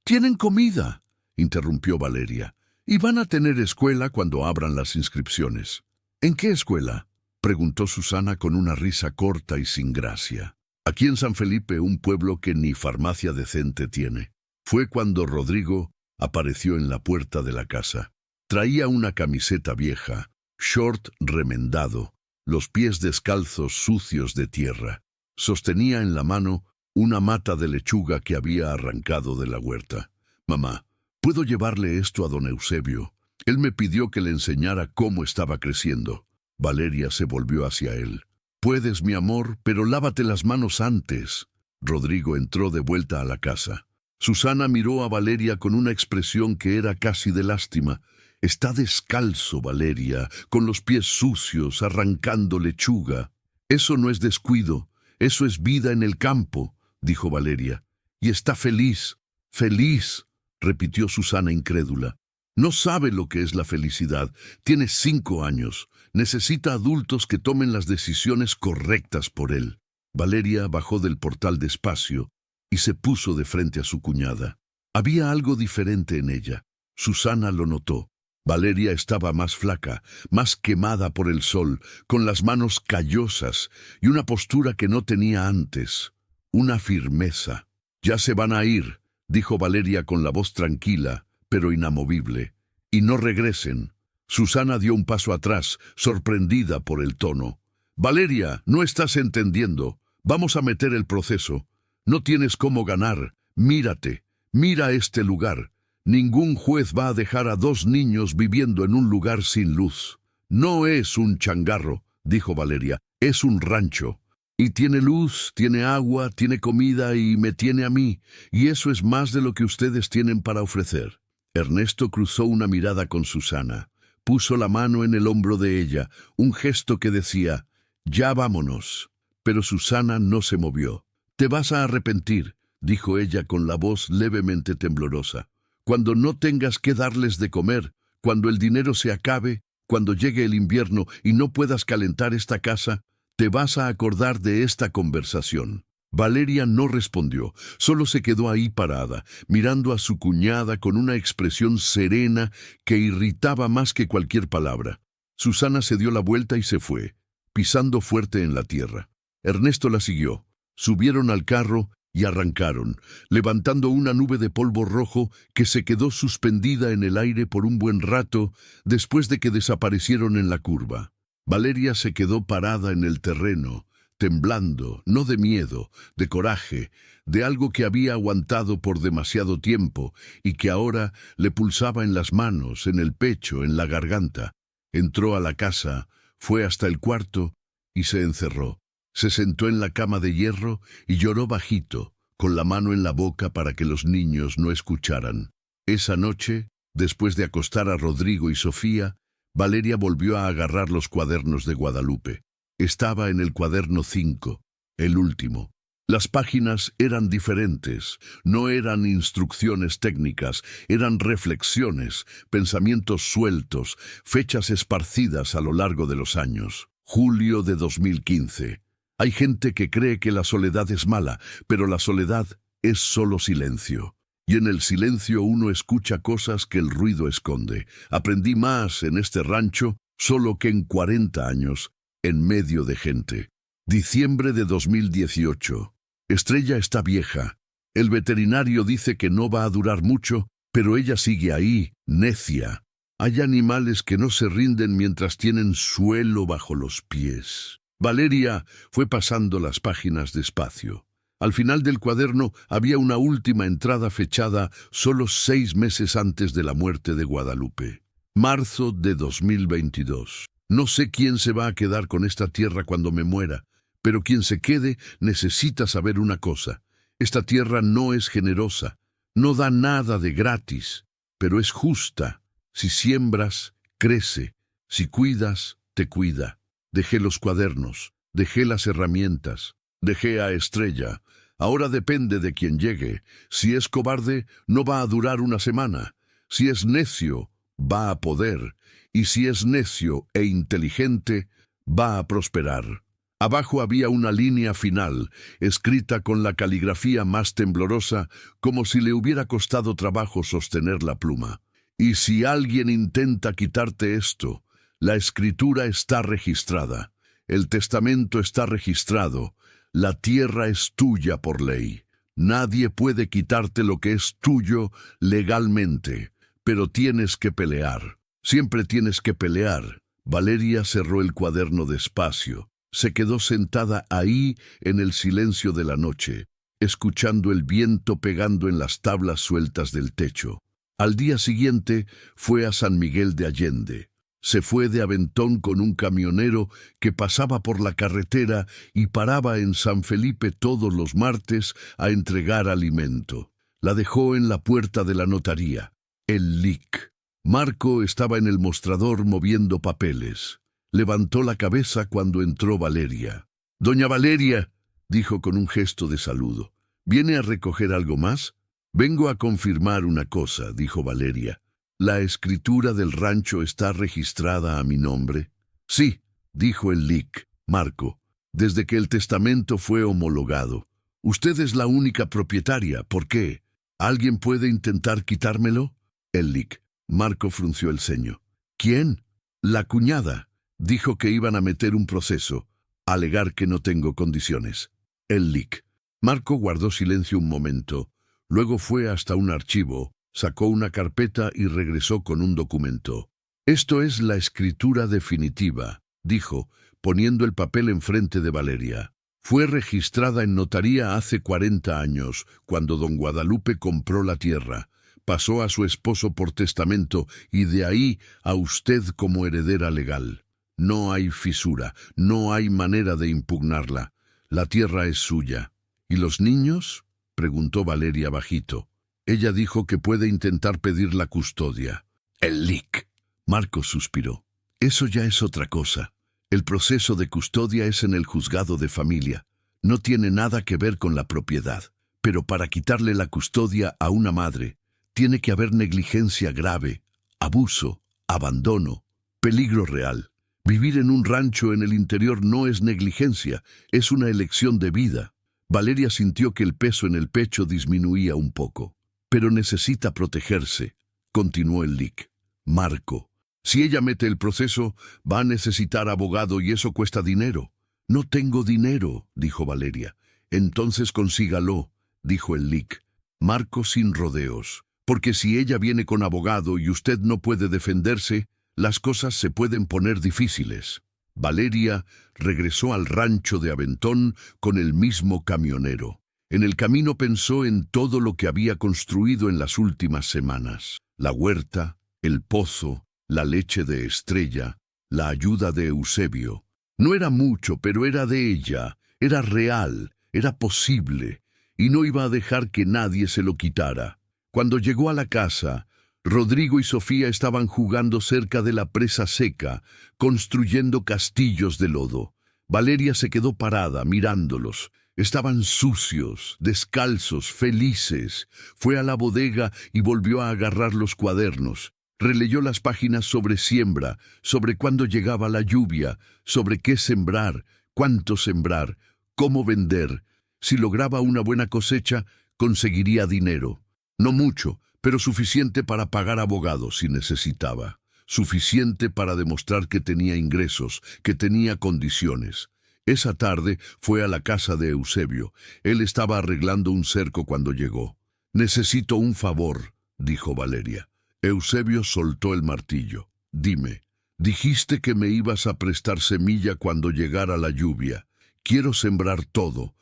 «Tienen comida», interrumpió Valeria, «y van a tener escuela cuando abran las inscripciones». «¿En qué escuela?» preguntó Susana con una risa corta y sin gracia. Aquí en San Felipe, un pueblo que ni farmacia decente tiene. Fue cuando Rodrigo apareció en la puerta de la casa. Traía una camiseta vieja, short remendado, los pies descalzos sucios de tierra. Sostenía en la mano una mata de lechuga que había arrancado de la huerta. «Mamá, ¿puedo llevarle esto a don Eusebio? Él me pidió que le enseñara cómo estaba creciendo». Valeria se volvió hacia él. «Puedes, mi amor, pero lávate las manos antes». Rodrigo entró de vuelta a la casa. Susana miró a Valeria con una expresión que era casi de lástima. «Está descalzo, Valeria, con los pies sucios, arrancando lechuga». «Eso no es descuido, eso es vida en el campo», dijo Valeria. «Y está feliz, feliz», repitió Susana incrédula. «No sabe lo que es la felicidad. Tiene 5 años. Necesita adultos que tomen las decisiones correctas por él». Valeria bajó del portal despacio y se puso de frente a su cuñada. Había algo diferente en ella. Susana lo notó. Valeria estaba más flaca, más quemada por el sol, con las manos callosas y una postura que no tenía antes. Una firmeza. «Ya se van a ir», dijo Valeria con la voz tranquila, pero inamovible. «Y no regresen». Susana dio un paso atrás, sorprendida por el tono. «Valeria, no estás entendiendo. Vamos a meter el proceso. No tienes cómo ganar. Mírate, mira este lugar. Ningún juez va a dejar a 2 niños viviendo en un lugar sin luz». «No es un changarro», dijo Valeria, «es un rancho. Y tiene luz, tiene agua, tiene comida y me tiene a mí, y eso es más de lo que ustedes tienen para ofrecer». Ernesto cruzó una mirada con Susana. Puso la mano en el hombro de ella, un gesto que decía, «Ya vámonos». Pero Susana no se movió. «Te vas a arrepentir», dijo ella con la voz levemente temblorosa. «Cuando no tengas que darles de comer, cuando el dinero se acabe, cuando llegue el invierno y no puedas calentar esta casa, te vas a acordar de esta conversación». Valeria no respondió, solo se quedó ahí parada, mirando a su cuñada con una expresión serena que irritaba más que cualquier palabra. Susana se dio la vuelta y se fue, pisando fuerte en la tierra. Ernesto la siguió. Subieron al carro y arrancaron, levantando una nube de polvo rojo que se quedó suspendida en el aire por un buen rato después de que desaparecieron en la curva. Valeria se quedó parada en el terreno, temblando, no de miedo, de coraje, de algo que había aguantado por demasiado tiempo y que ahora le pulsaba en las manos, en el pecho, en la garganta. Entró a la casa, fue hasta el cuarto y se encerró. Se sentó en la cama de hierro y lloró bajito, con la mano en la boca para que los niños no escucharan. Esa noche, después de acostar a Rodrigo y Sofía, Valeria volvió a agarrar los cuadernos de Guadalupe. Estaba en el cuaderno 5, el último. Las páginas eran diferentes, no eran instrucciones técnicas, eran reflexiones, pensamientos sueltos, fechas esparcidas a lo largo de los años. Julio de 2015. Hay gente que cree que la soledad es mala, pero la soledad es solo silencio. Y en el silencio uno escucha cosas que el ruido esconde. Aprendí más en este rancho solo que en 40 años, en medio de gente. Diciembre de 2018. Estrella está vieja. El veterinario dice que no va a durar mucho, pero ella sigue ahí, necia. Hay animales que no se rinden mientras tienen suelo bajo los pies. Valeria fue pasando las páginas despacio. Al final del cuaderno había una última entrada fechada solo 6 meses antes de la muerte de Guadalupe. Marzo de 2022. No sé quién se va a quedar con esta tierra cuando me muera, pero quien se quede necesita saber una cosa. Esta tierra no es generosa, no da nada de gratis, pero es justa. Si siembras, crece. Si cuidas, te cuida. Dejé los cuadernos, dejé las herramientas, dejé a Estrella. Ahora depende de quien llegue. Si es cobarde, no va a durar una semana. Si es necio, va a poder. Y si es necio e inteligente, va a prosperar. Abajo había una línea final, escrita con la caligrafía más temblorosa, como si le hubiera costado trabajo sostener la pluma. Y si alguien intenta quitarte esto, la escritura está registrada. El testamento está registrado. La tierra es tuya por ley. Nadie puede quitarte lo que es tuyo legalmente, pero tienes que pelear. Siempre tienes que pelear. Valeria cerró el cuaderno despacio. Se quedó sentada ahí en el silencio de la noche, escuchando el viento pegando en las tablas sueltas del techo. Al día siguiente fue a San Miguel de Allende. Se fue de aventón con un camionero que pasaba por la carretera y paraba en San Felipe todos los martes a entregar alimento. La dejó en la puerta de la notaría. El LIC. Marco estaba en el mostrador moviendo papeles. Levantó la cabeza cuando entró Valeria. «Doña Valeria», dijo con un gesto de saludo. «¿Viene a recoger algo más?» «Vengo a confirmar una cosa», dijo Valeria. «¿La escritura del rancho está registrada a mi nombre?» «Sí», dijo el LIC. «Marco, desde que el testamento fue homologado. Usted es la única propietaria. ¿Por qué? ¿Alguien puede intentar quitármelo?» El LIC. Marco frunció el ceño. «¿Quién?» «La cuñada. Dijo que iban a meter un proceso. Alegar que no tengo condiciones». El LIC. Marco guardó silencio un momento. Luego fue hasta un archivo, sacó una carpeta y regresó con un documento. «Esto es la escritura definitiva», dijo, poniendo el papel enfrente de Valeria. «Fue registrada en notaría hace 40 años, cuando don Guadalupe compró la tierra. Pasó a su esposo por testamento y de ahí a usted como heredera legal. No hay fisura, no hay manera de impugnarla. La tierra es suya». «¿Y los niños?», preguntó Valeria bajito. Ella dijo que puede intentar pedir la custodia. El LIC. Marco suspiró. «Eso ya es otra cosa. El proceso de custodia es en el juzgado de familia. No tiene nada que ver con la propiedad. Pero para quitarle la custodia a una madre, tiene que haber negligencia grave, abuso, abandono, peligro real. Vivir en un rancho en el interior no es negligencia, es una elección de vida». Valeria sintió que el peso en el pecho disminuía un poco. «Pero necesita protegerse», continuó el LIC. «Marco, si ella mete el proceso, va a necesitar abogado y eso cuesta dinero». «No tengo dinero», dijo Valeria. «Entonces consígalo», dijo el LIC. Marco sin rodeos. «Porque si ella viene con abogado y usted no puede defenderse, las cosas se pueden poner difíciles». Valeria regresó al rancho de Aventón con el mismo camionero. En el camino pensó en todo lo que había construido en las últimas semanas. La huerta, el pozo, la leche de Estrella, la ayuda de Eusebio. No era mucho, pero era de ella, era real, era posible, y no iba a dejar que nadie se lo quitara. Cuando llegó a la casa, Rodrigo y Sofía estaban jugando cerca de la presa seca, construyendo castillos de lodo. Valeria se quedó parada, mirándolos. Estaban sucios, descalzos, felices. Fue a la bodega y volvió a agarrar los cuadernos. Releyó las páginas sobre siembra, sobre cuándo llegaba la lluvia, sobre qué sembrar, cuánto sembrar, cómo vender. Si lograba una buena cosecha, conseguiría dinero. No mucho, pero suficiente para pagar abogados si necesitaba. Suficiente para demostrar que tenía ingresos, que tenía condiciones. Esa tarde fue a la casa de Eusebio. Él estaba arreglando un cerco cuando llegó. «Necesito un favor», dijo Valeria. Eusebio soltó el martillo. «Dime, dijiste que me ibas a prestar semilla cuando llegara la lluvia. Quiero sembrar todo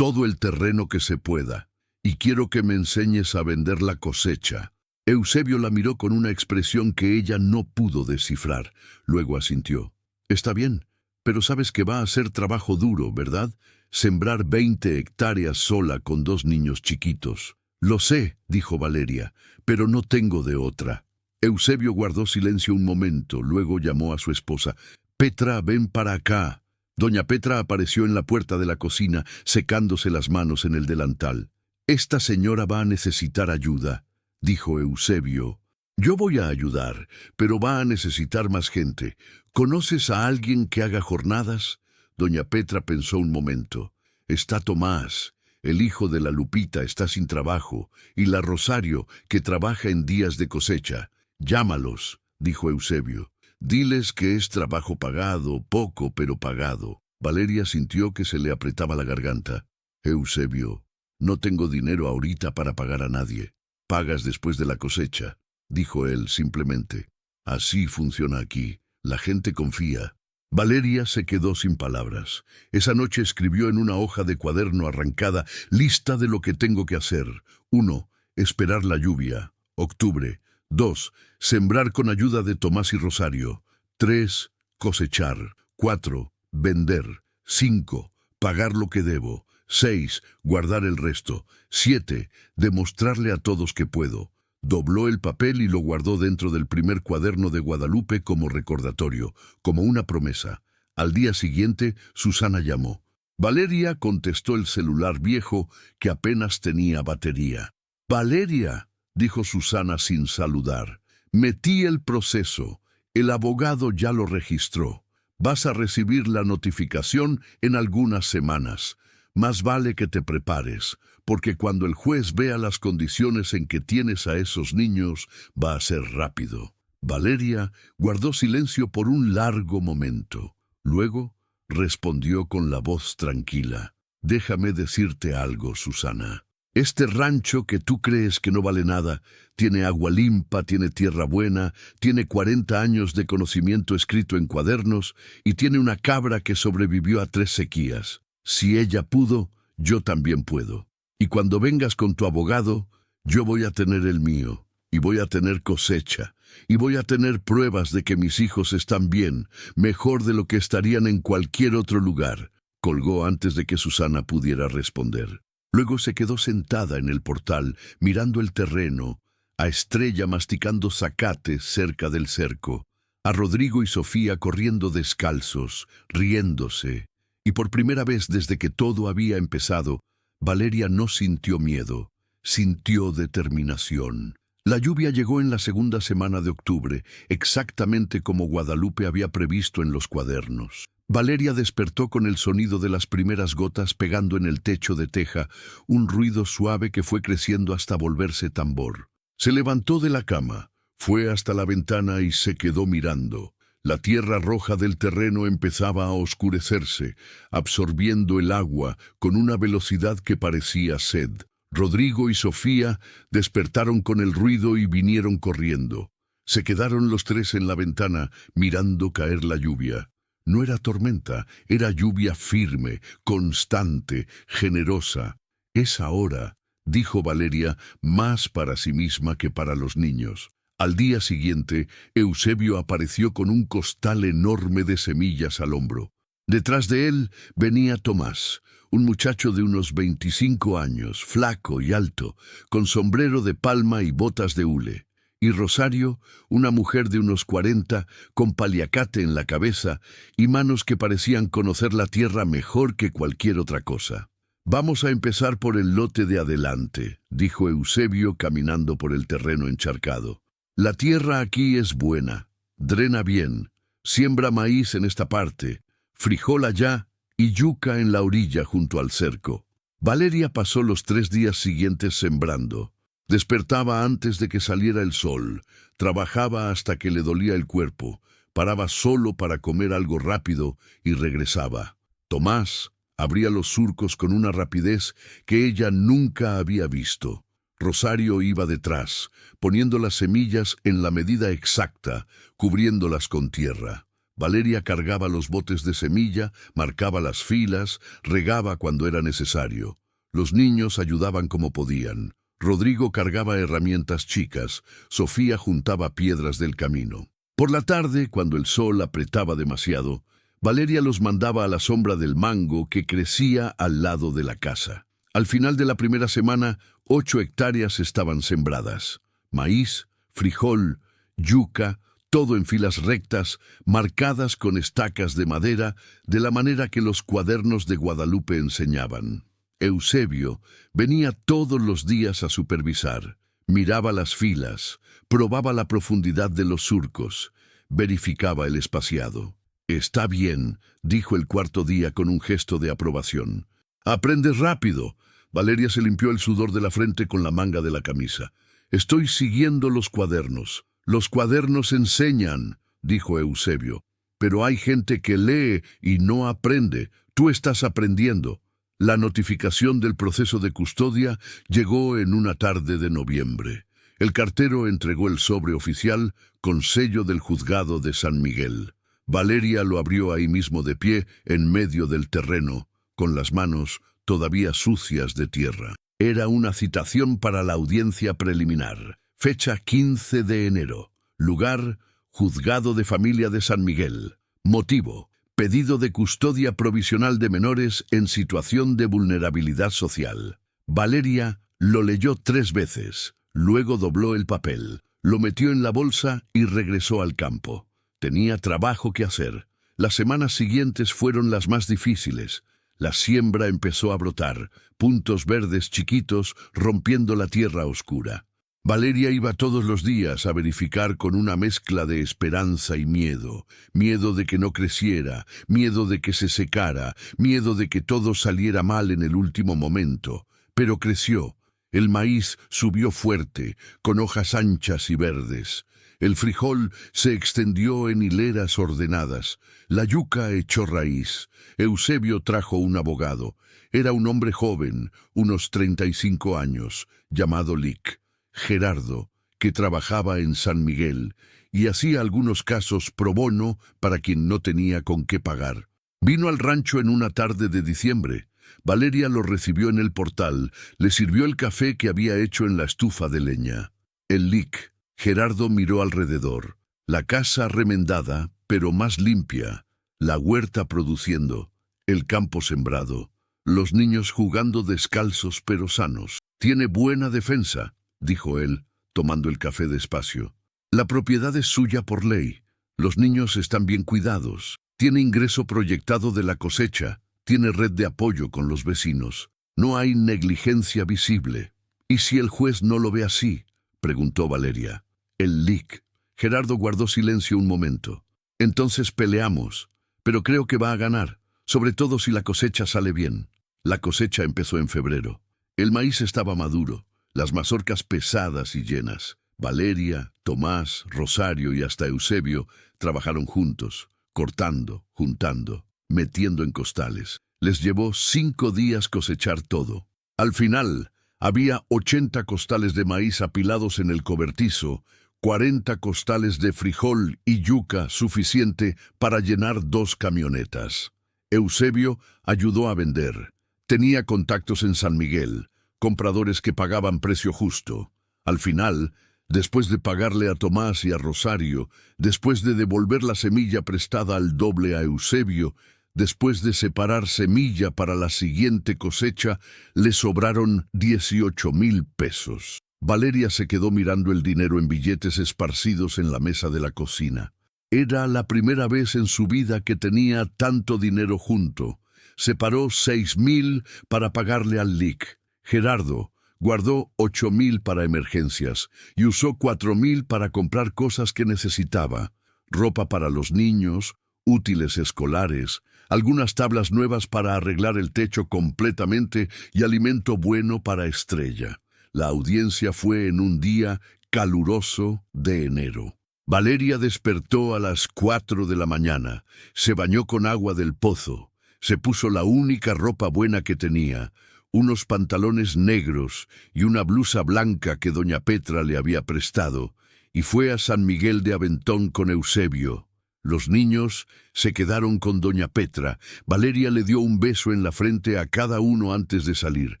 el terreno que se pueda. Y quiero que me enseñes a vender la cosecha». Eusebio la miró con una expresión que ella no pudo descifrar. Luego asintió. «Está bien, pero sabes que va a ser trabajo duro, ¿verdad? Sembrar 20 hectáreas sola con 2 niños chiquitos». «Lo sé», dijo Valeria, «pero no tengo de otra». Eusebio guardó silencio un momento, luego llamó a su esposa. «Petra, ven para acá». Doña Petra apareció en la puerta de la cocina, secándose las manos en el delantal. «Esta señora va a necesitar ayuda», dijo Eusebio. «Yo voy a ayudar, pero va a necesitar más gente. ¿Conoces a alguien que haga jornadas?» Doña Petra pensó un momento. «Está Tomás, el hijo de la Lupita, está sin trabajo, y la Rosario, que trabaja en días de cosecha. Llámalos», dijo Eusebio. «Diles que es trabajo pagado, poco pero pagado». Valeria sintió que se le apretaba la garganta. Eusebio, no tengo dinero ahorita para pagar a nadie. Pagas después de la cosecha, dijo él simplemente. Así funciona aquí. La gente confía. Valeria se quedó sin palabras. Esa noche escribió en una hoja de cuaderno arrancada lista de lo que tengo que hacer. 1. Esperar la lluvia. Octubre. 2. Sembrar con ayuda de Tomás y Rosario. 3. Cosechar. 4. Vender. 5. Pagar lo que debo. 6. Guardar el resto. 7. Demostrarle a todos que puedo. Dobló el papel y lo guardó dentro del primer cuaderno de Guadalupe como recordatorio, como una promesa. Al día siguiente, Susana llamó. Valeria contestó el celular viejo que apenas tenía batería. «Valeria», dijo Susana sin saludar, «metí el proceso. El abogado ya lo registró. Vas a recibir la notificación en algunas semanas. Más vale que te prepares, porque cuando el juez vea las condiciones en que tienes a esos niños, va a ser rápido». Valeria guardó silencio por un largo momento. Luego respondió con la voz tranquila. «Déjame decirte algo, Susana. Este rancho que tú crees que no vale nada, tiene agua limpa, tiene tierra buena, tiene 40 años de conocimiento escrito en cuadernos y tiene una cabra que sobrevivió a 3 sequías. Si ella pudo, yo también puedo. Y cuando vengas con tu abogado, yo voy a tener el mío, y voy a tener cosecha, y voy a tener pruebas de que mis hijos están bien, mejor de lo que estarían en cualquier otro lugar». Colgó antes de que Susana pudiera responder. Luego se quedó sentada en el portal, mirando el terreno, a Estrella masticando zacates cerca del cerco, a Rodrigo y Sofía corriendo descalzos, riéndose. Y por primera vez desde que todo había empezado, Valeria no sintió miedo, sintió determinación. La lluvia llegó en la segunda semana de octubre, exactamente como Guadalupe había previsto en los cuadernos. Valeria despertó con el sonido de las primeras gotas pegando en el techo de teja, un ruido suave que fue creciendo hasta volverse tambor. Se levantó de la cama, fue hasta la ventana y se quedó mirando. La tierra roja del terreno empezaba a oscurecerse, absorbiendo el agua con una velocidad que parecía sed. Rodrigo y Sofía despertaron con el ruido y vinieron corriendo. Se quedaron los 3 en la ventana, mirando caer la lluvia. No era tormenta, era lluvia firme, constante, generosa. «Es ahora», dijo Valeria, más para sí misma que para los niños. Al día siguiente, Eusebio apareció con un costal enorme de semillas al hombro. Detrás de él venía Tomás, un muchacho de unos 25 años, flaco y alto, con sombrero de palma y botas de hule. Y Rosario, una mujer de unos 40, con paliacate en la cabeza y manos que parecían conocer la tierra mejor que cualquier otra cosa. «Vamos a empezar por el lote de adelante», dijo Eusebio caminando por el terreno encharcado. «La tierra aquí es buena, drena bien, siembra maíz en esta parte, frijol allá y yuca en la orilla junto al cerco». Valeria pasó los 3 días siguientes sembrando. Despertaba antes de que saliera el sol, trabajaba hasta que le dolía el cuerpo, paraba solo para comer algo rápido y regresaba. Tomás abría los surcos con una rapidez que ella nunca había visto. Rosario iba detrás, poniendo las semillas en la medida exacta, cubriéndolas con tierra. Valeria cargaba los botes de semilla, marcaba las filas, regaba cuando era necesario. Los niños ayudaban como podían. Rodrigo cargaba herramientas chicas, Sofía juntaba piedras del camino. Por la tarde, cuando el sol apretaba demasiado, Valeria los mandaba a la sombra del mango que crecía al lado de la casa. Al final de la primera semana, 8 hectáreas estaban sembradas. Maíz, frijol, yuca, todo en filas rectas, marcadas con estacas de madera, de la manera que los cuadernos de Guadalupe enseñaban. Eusebio venía todos los días a supervisar. Miraba las filas, probaba la profundidad de los surcos, verificaba el espaciado. «Está bien», dijo el cuarto día con un gesto de aprobación. «Aprendes rápido». Valeria se limpió el sudor de la frente con la manga de la camisa. «Estoy siguiendo los cuadernos. Los cuadernos enseñan», dijo Eusebio. pero hay gente que lee y no aprende. Tú estás aprendiendo. La notificación del proceso de custodia llegó en una tarde de noviembre. El cartero entregó el sobre oficial con sello del juzgado de San Miguel. Valeria lo abrió ahí mismo de pie, en medio del terreno, con las manos todavía sucias de tierra. Era una citación para la audiencia preliminar. Fecha 15 de enero. Lugar, Juzgado de Familia de San Miguel. Motivo, pedido de custodia provisional de menores en situación de vulnerabilidad social. Valeria lo leyó 3 veces, luego dobló el papel, lo metió en la bolsa y regresó al campo. Tenía trabajo que hacer. Las semanas siguientes fueron las más difíciles. La siembra empezó a brotar, puntos verdes chiquitos rompiendo la tierra oscura. Valeria iba todos los días a verificar con una mezcla de esperanza y miedo. Miedo de que no creciera, miedo de que se secara, miedo de que todo saliera mal en el último momento. Pero creció. El maíz subió fuerte, con hojas anchas y verdes. El frijol se extendió en hileras ordenadas. La yuca echó raíz. Eusebio trajo un abogado. Era un hombre joven, unos 35 años, llamado Lic. Gerardo, que trabajaba en San Miguel y hacía algunos casos pro bono para quien no tenía con qué pagar. Vino al rancho en una tarde de diciembre. Valeria lo recibió en el portal, le sirvió el café que había hecho en la estufa de leña. El Lic, Gerardo, miró alrededor. La casa remendada, pero más limpia, la huerta produciendo, el campo sembrado, los niños jugando descalzos pero sanos. Tiene buena defensa, dijo él, tomando el café despacio. La propiedad es suya por ley. Los niños están bien cuidados. Tiene ingreso proyectado de la cosecha. Tiene red de apoyo con los vecinos. No hay negligencia visible. ¿Y si el juez no lo ve así?, preguntó Valeria. El Lic. Gerardo guardó silencio un momento. Entonces peleamos, pero creo que va a ganar, sobre todo si la cosecha sale bien. La cosecha empezó en febrero. El maíz estaba maduro. Las mazorcas pesadas y llenas. Valeria, Tomás, Rosario y hasta Eusebio trabajaron juntos, cortando, juntando, metiendo en costales. Les llevó 5 días cosechar todo. Al final, había 80 costales de maíz apilados en el cobertizo, 40 costales de frijol y yuca suficiente para llenar 2 camionetas. Eusebio ayudó a vender. Tenía contactos en San Miguel, compradores que pagaban precio justo. Al final, después de pagarle a Tomás y a Rosario, después de devolver la semilla prestada al doble a Eusebio, después de separar semilla para la siguiente cosecha, le sobraron 18,000 pesos. Valeria se quedó mirando el dinero en billetes esparcidos en la mesa de la cocina. Era la primera vez en su vida que tenía tanto dinero junto. Separó 6,000 para pagarle al Lic. Gerardo guardó 8,000 para emergencias y usó 4,000 para comprar cosas que necesitaba. Ropa para los niños, útiles escolares, algunas tablas nuevas para arreglar el techo completamente y alimento bueno para Estrella. La audiencia fue en un día caluroso de enero. Valeria despertó a las 4 de la mañana, se bañó con agua del pozo, se puso la única ropa buena que tenía, unos pantalones negros y una blusa blanca que doña Petra le había prestado, y fue a San Miguel de Aventón con Eusebio. Los niños se quedaron con doña Petra. Valeria le dio un beso en la frente a cada uno antes de salir.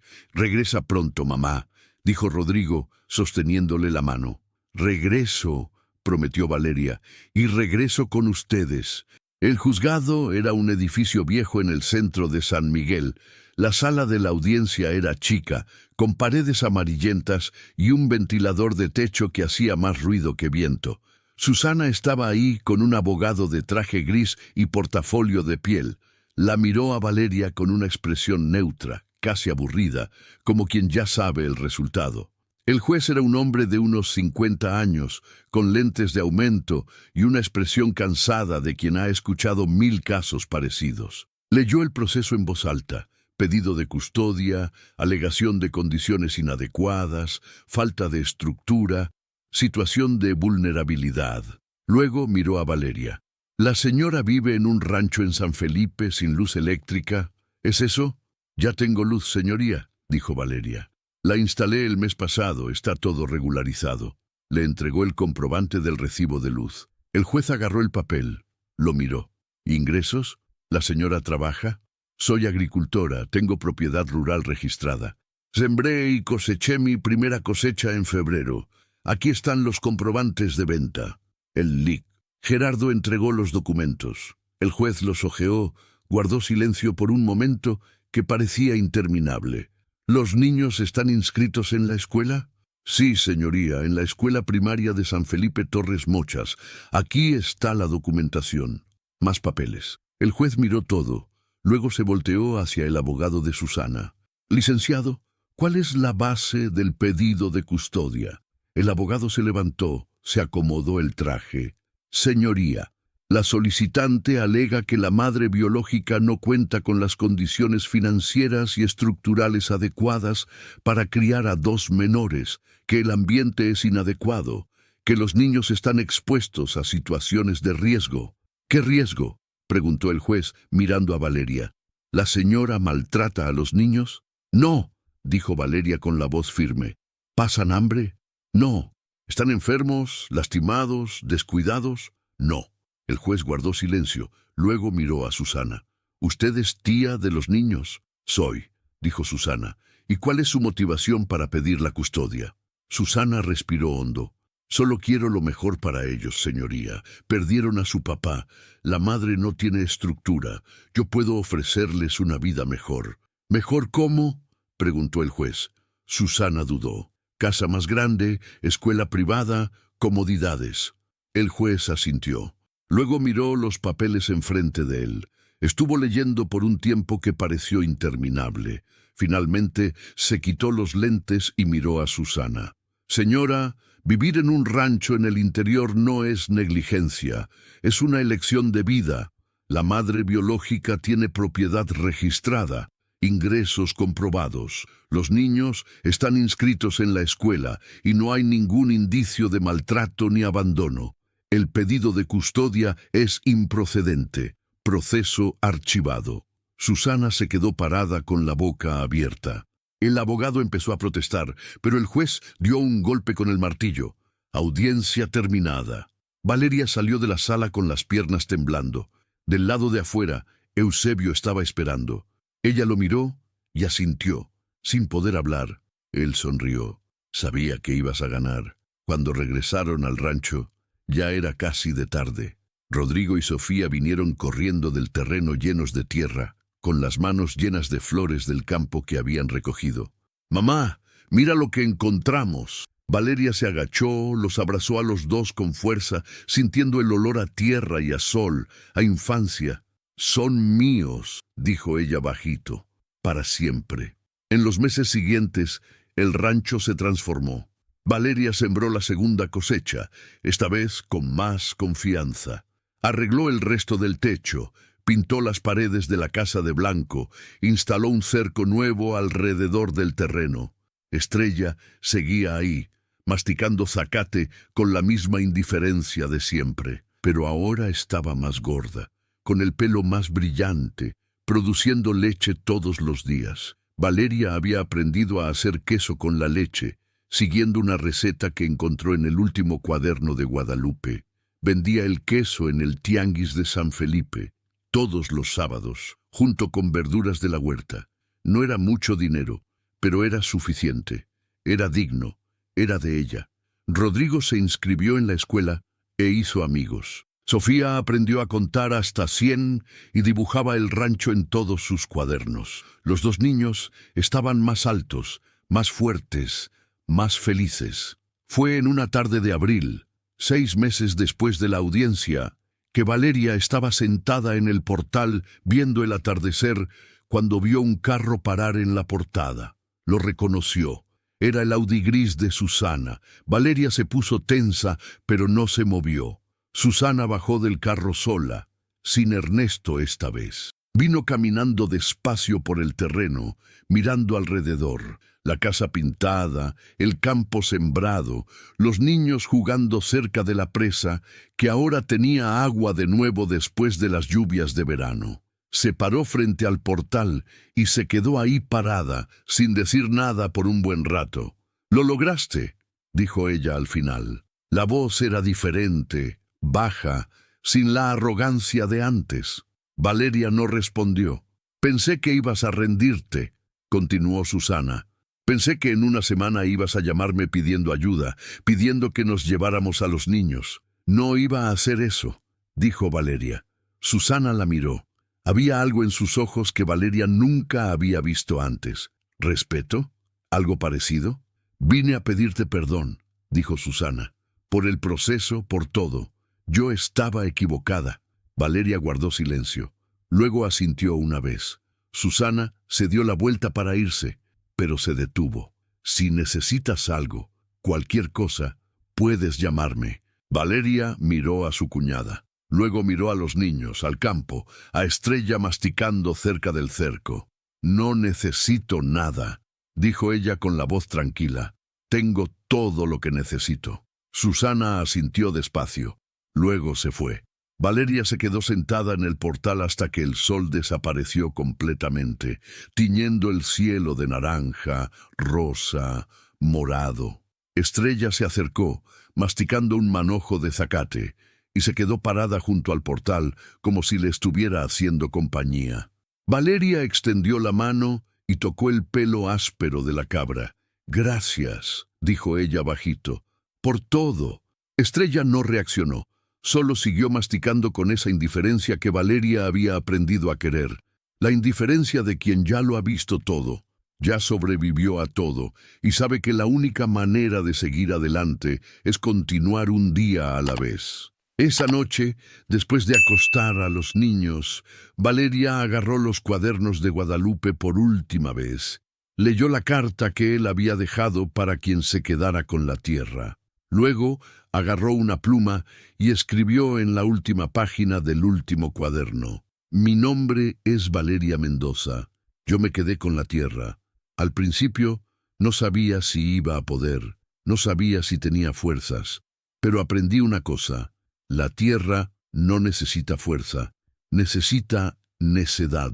«Regresa pronto, mamá», dijo Rodrigo, sosteniéndole la mano. «Regreso», prometió Valeria, «y regreso con ustedes». El juzgado era un edificio viejo en el centro de San Miguel. La sala de la audiencia era chica, con paredes amarillentas y un ventilador de techo que hacía más ruido que viento. Susana estaba ahí con un abogado de traje gris y portafolio de piel. La miró a Valeria con una expresión neutra, casi aburrida, como quien ya sabe el resultado. El juez era un hombre de unos 50 años, con lentes de aumento y una expresión cansada de quien ha escuchado 1000 casos parecidos. Leyó el proceso en voz alta. Pedido de custodia, alegación de condiciones inadecuadas, falta de estructura, situación de vulnerabilidad. Luego miró a Valeria. La señora vive en un rancho en San Felipe sin luz eléctrica. ¿Es eso? Ya tengo luz, señoría, dijo Valeria. La instalé el mes pasado, está todo regularizado. Le entregó el comprobante del recibo de luz. El juez agarró el papel, lo miró. ¿Ingresos? ¿La señora trabaja? Soy agricultora, tengo propiedad rural registrada. Sembré y coseché mi primera cosecha en febrero. Aquí están los comprobantes de venta. El LIC. Gerardo entregó los documentos. El juez los hojeó, guardó silencio por un momento que parecía interminable. ¿Los niños están inscritos en la escuela? Sí, señoría, en la escuela primaria de San Felipe Torres Mochas. Aquí está la documentación. Más papeles. El juez miró todo. Luego se volteó hacia el abogado de Susana. Licenciado, ¿cuál es la base del pedido de custodia? El abogado se levantó, se acomodó el traje. Señoría, la solicitante alega que la madre biológica no cuenta con las condiciones financieras y estructurales adecuadas para criar a 2 menores, que el ambiente es inadecuado, que los niños están expuestos a situaciones de riesgo. ¿Qué riesgo?, preguntó el juez, mirando a Valeria. ¿La señora maltrata a los niños? No, dijo Valeria con la voz firme. ¿Pasan hambre? No. ¿Están enfermos, lastimados, descuidados? No. El juez guardó silencio, luego miró a Susana. ¿Usted es tía de los niños? Soy, dijo Susana. ¿Y cuál es su motivación para pedir la custodia? Susana respiró hondo. Solo quiero lo mejor para ellos, señoría. Perdieron a su papá. La madre no tiene estructura. Yo puedo ofrecerles una vida mejor. ¿Mejor cómo?, preguntó el juez. Susana dudó. Casa más grande, escuela privada, comodidades. El juez asintió. Luego miró los papeles enfrente de él. Estuvo leyendo por un tiempo que pareció interminable. Finalmente se quitó los lentes y miró a Susana. Señora, vivir en un rancho en el interior no es negligencia, es una elección de vida. La madre biológica tiene propiedad registrada, ingresos comprobados. Los niños están inscritos en la escuela y no hay ningún indicio de maltrato ni abandono. El pedido de custodia es improcedente. Proceso archivado. Susana se quedó parada con la boca abierta. El abogado empezó a protestar, pero el juez dio un golpe con el martillo. Audiencia terminada. Valeria salió de la sala con las piernas temblando. Del lado de afuera, Eusebio estaba esperando. Ella lo miró y asintió, sin poder hablar. Él sonrió. Sabía que ibas a ganar. Cuando regresaron al rancho, ya era casi de tarde. Rodrigo y Sofía vinieron corriendo del terreno llenos de tierra, con las manos llenas de flores del campo que habían recogido. «Mamá, mira lo que encontramos». Valeria se agachó, los abrazó a los dos con fuerza, sintiendo el olor a tierra y a sol, a infancia. «Son míos», dijo ella bajito, «para siempre». En los meses siguientes, el rancho se transformó. Valeria sembró la segunda cosecha, esta vez con más confianza. Arregló el resto del techo, pintó las paredes de la casa de blanco, instaló un cerco nuevo alrededor del terreno. Estrella seguía ahí, masticando zacate con la misma indiferencia de siempre, pero ahora estaba más gorda, con el pelo más brillante, produciendo leche todos los días. Valeria había aprendido a hacer queso con la leche, siguiendo una receta que encontró en el último cuaderno de Guadalupe. Vendía el queso en el tianguis de San Felipe, todos los sábados, junto con verduras de la huerta. No era mucho dinero, pero era suficiente. Era digno, era de ella. Rodrigo se inscribió en la escuela e hizo amigos. Sofía aprendió a contar hasta 100 y dibujaba el rancho en todos sus cuadernos. Los dos niños estaban más altos, más fuertes, más felices. Fue en una tarde de abril, 6 meses después de la audiencia, que Valeria estaba sentada en el portal viendo el atardecer cuando vio un carro parar en la portada. Lo reconoció. Era el Audi gris de Susana. Valeria se puso tensa, pero no se movió. Susana bajó del carro sola, sin Ernesto esta vez. Vino caminando despacio por el terreno, mirando alrededor. La casa pintada, el campo sembrado, los niños jugando cerca de la presa, que ahora tenía agua de nuevo después de las lluvias de verano. Se paró frente al portal y se quedó ahí parada, sin decir nada por un buen rato. «Lo lograste», dijo ella al final. La voz era diferente, baja, sin la arrogancia de antes. Valeria no respondió. «Pensé que ibas a rendirte», continuó Susana. «Pensé que en una semana ibas a llamarme pidiendo ayuda, pidiendo que nos lleváramos a los niños». «No iba a hacer eso», dijo Valeria. Susana la miró. Había algo en sus ojos que Valeria nunca había visto antes. ¿Respeto? ¿Algo parecido? «Vine a pedirte perdón», dijo Susana. «Por el proceso, por todo. Yo estaba equivocada». Valeria guardó silencio. Luego asintió una vez. Susana se dio la vuelta para irse, pero se detuvo. «Si necesitas algo, cualquier cosa, puedes llamarme». Valeria miró a su cuñada. Luego miró a los niños, al campo, a Estrella masticando cerca del cerco. «No necesito nada», dijo ella con la voz tranquila. «Tengo todo lo que necesito». Susana asintió despacio. Luego se fue. Valeria se quedó sentada en el portal hasta que el sol desapareció completamente, tiñendo el cielo de naranja, rosa, morado. Estrella se acercó, masticando un manojo de zacate, y se quedó parada junto al portal como si le estuviera haciendo compañía. Valeria extendió la mano y tocó el pelo áspero de la cabra. «Gracias», dijo ella bajito, «por todo». Estrella no reaccionó. Solo siguió masticando con esa indiferencia que Valeria había aprendido a querer. La indiferencia de quien ya lo ha visto todo, ya sobrevivió a todo y sabe que la única manera de seguir adelante es continuar un día a la vez. Esa noche, después de acostar a los niños, Valeria agarró los cuadernos de Guadalupe por última vez. Leyó la carta que él había dejado para quien se quedara con la tierra. Luego agarró una pluma y escribió en la última página del último cuaderno: «Mi nombre es Valeria Mendoza. Yo me quedé con la tierra. Al principio no sabía si iba a poder, no sabía si tenía fuerzas, pero aprendí una cosa: la tierra no necesita fuerza, necesita necedad,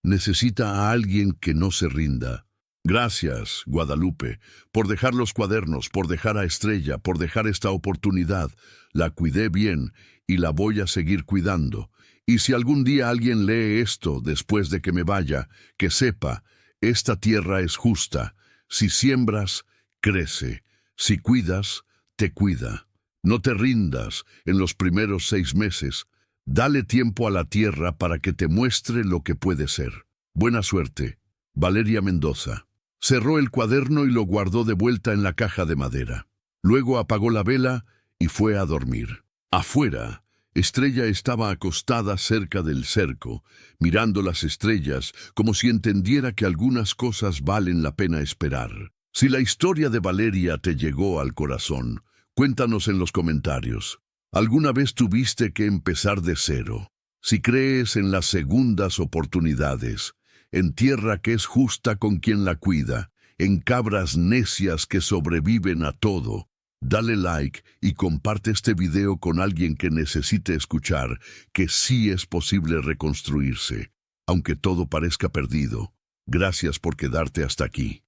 necesita a alguien que no se rinda». Gracias, Guadalupe, por dejar los cuadernos, por dejar a Estrella, por dejar esta oportunidad. La cuidé bien y la voy a seguir cuidando. Y si algún día alguien lee esto después de que me vaya, que sepa, esta tierra es justa. Si siembras, crece. Si cuidas, te cuida. No te rindas en los primeros 6 meses. Dale tiempo a la tierra para que te muestre lo que puede ser. Buena suerte, Valeria Mendoza. Cerró el cuaderno y lo guardó de vuelta en la caja de madera. Luego apagó la vela y fue a dormir. Afuera, Estrella estaba acostada cerca del cerco, mirando las estrellas como si entendiera que algunas cosas valen la pena esperar. Si la historia de Valeria te llegó al corazón, cuéntanos en los comentarios. ¿Alguna vez tuviste que empezar de cero? Si crees en las segundas oportunidades, en tierra que es justa con quien la cuida, en cabras necias que sobreviven a todo, dale like y comparte este video con alguien que necesite escuchar que sí es posible reconstruirse, aunque todo parezca perdido. Gracias por quedarte hasta aquí.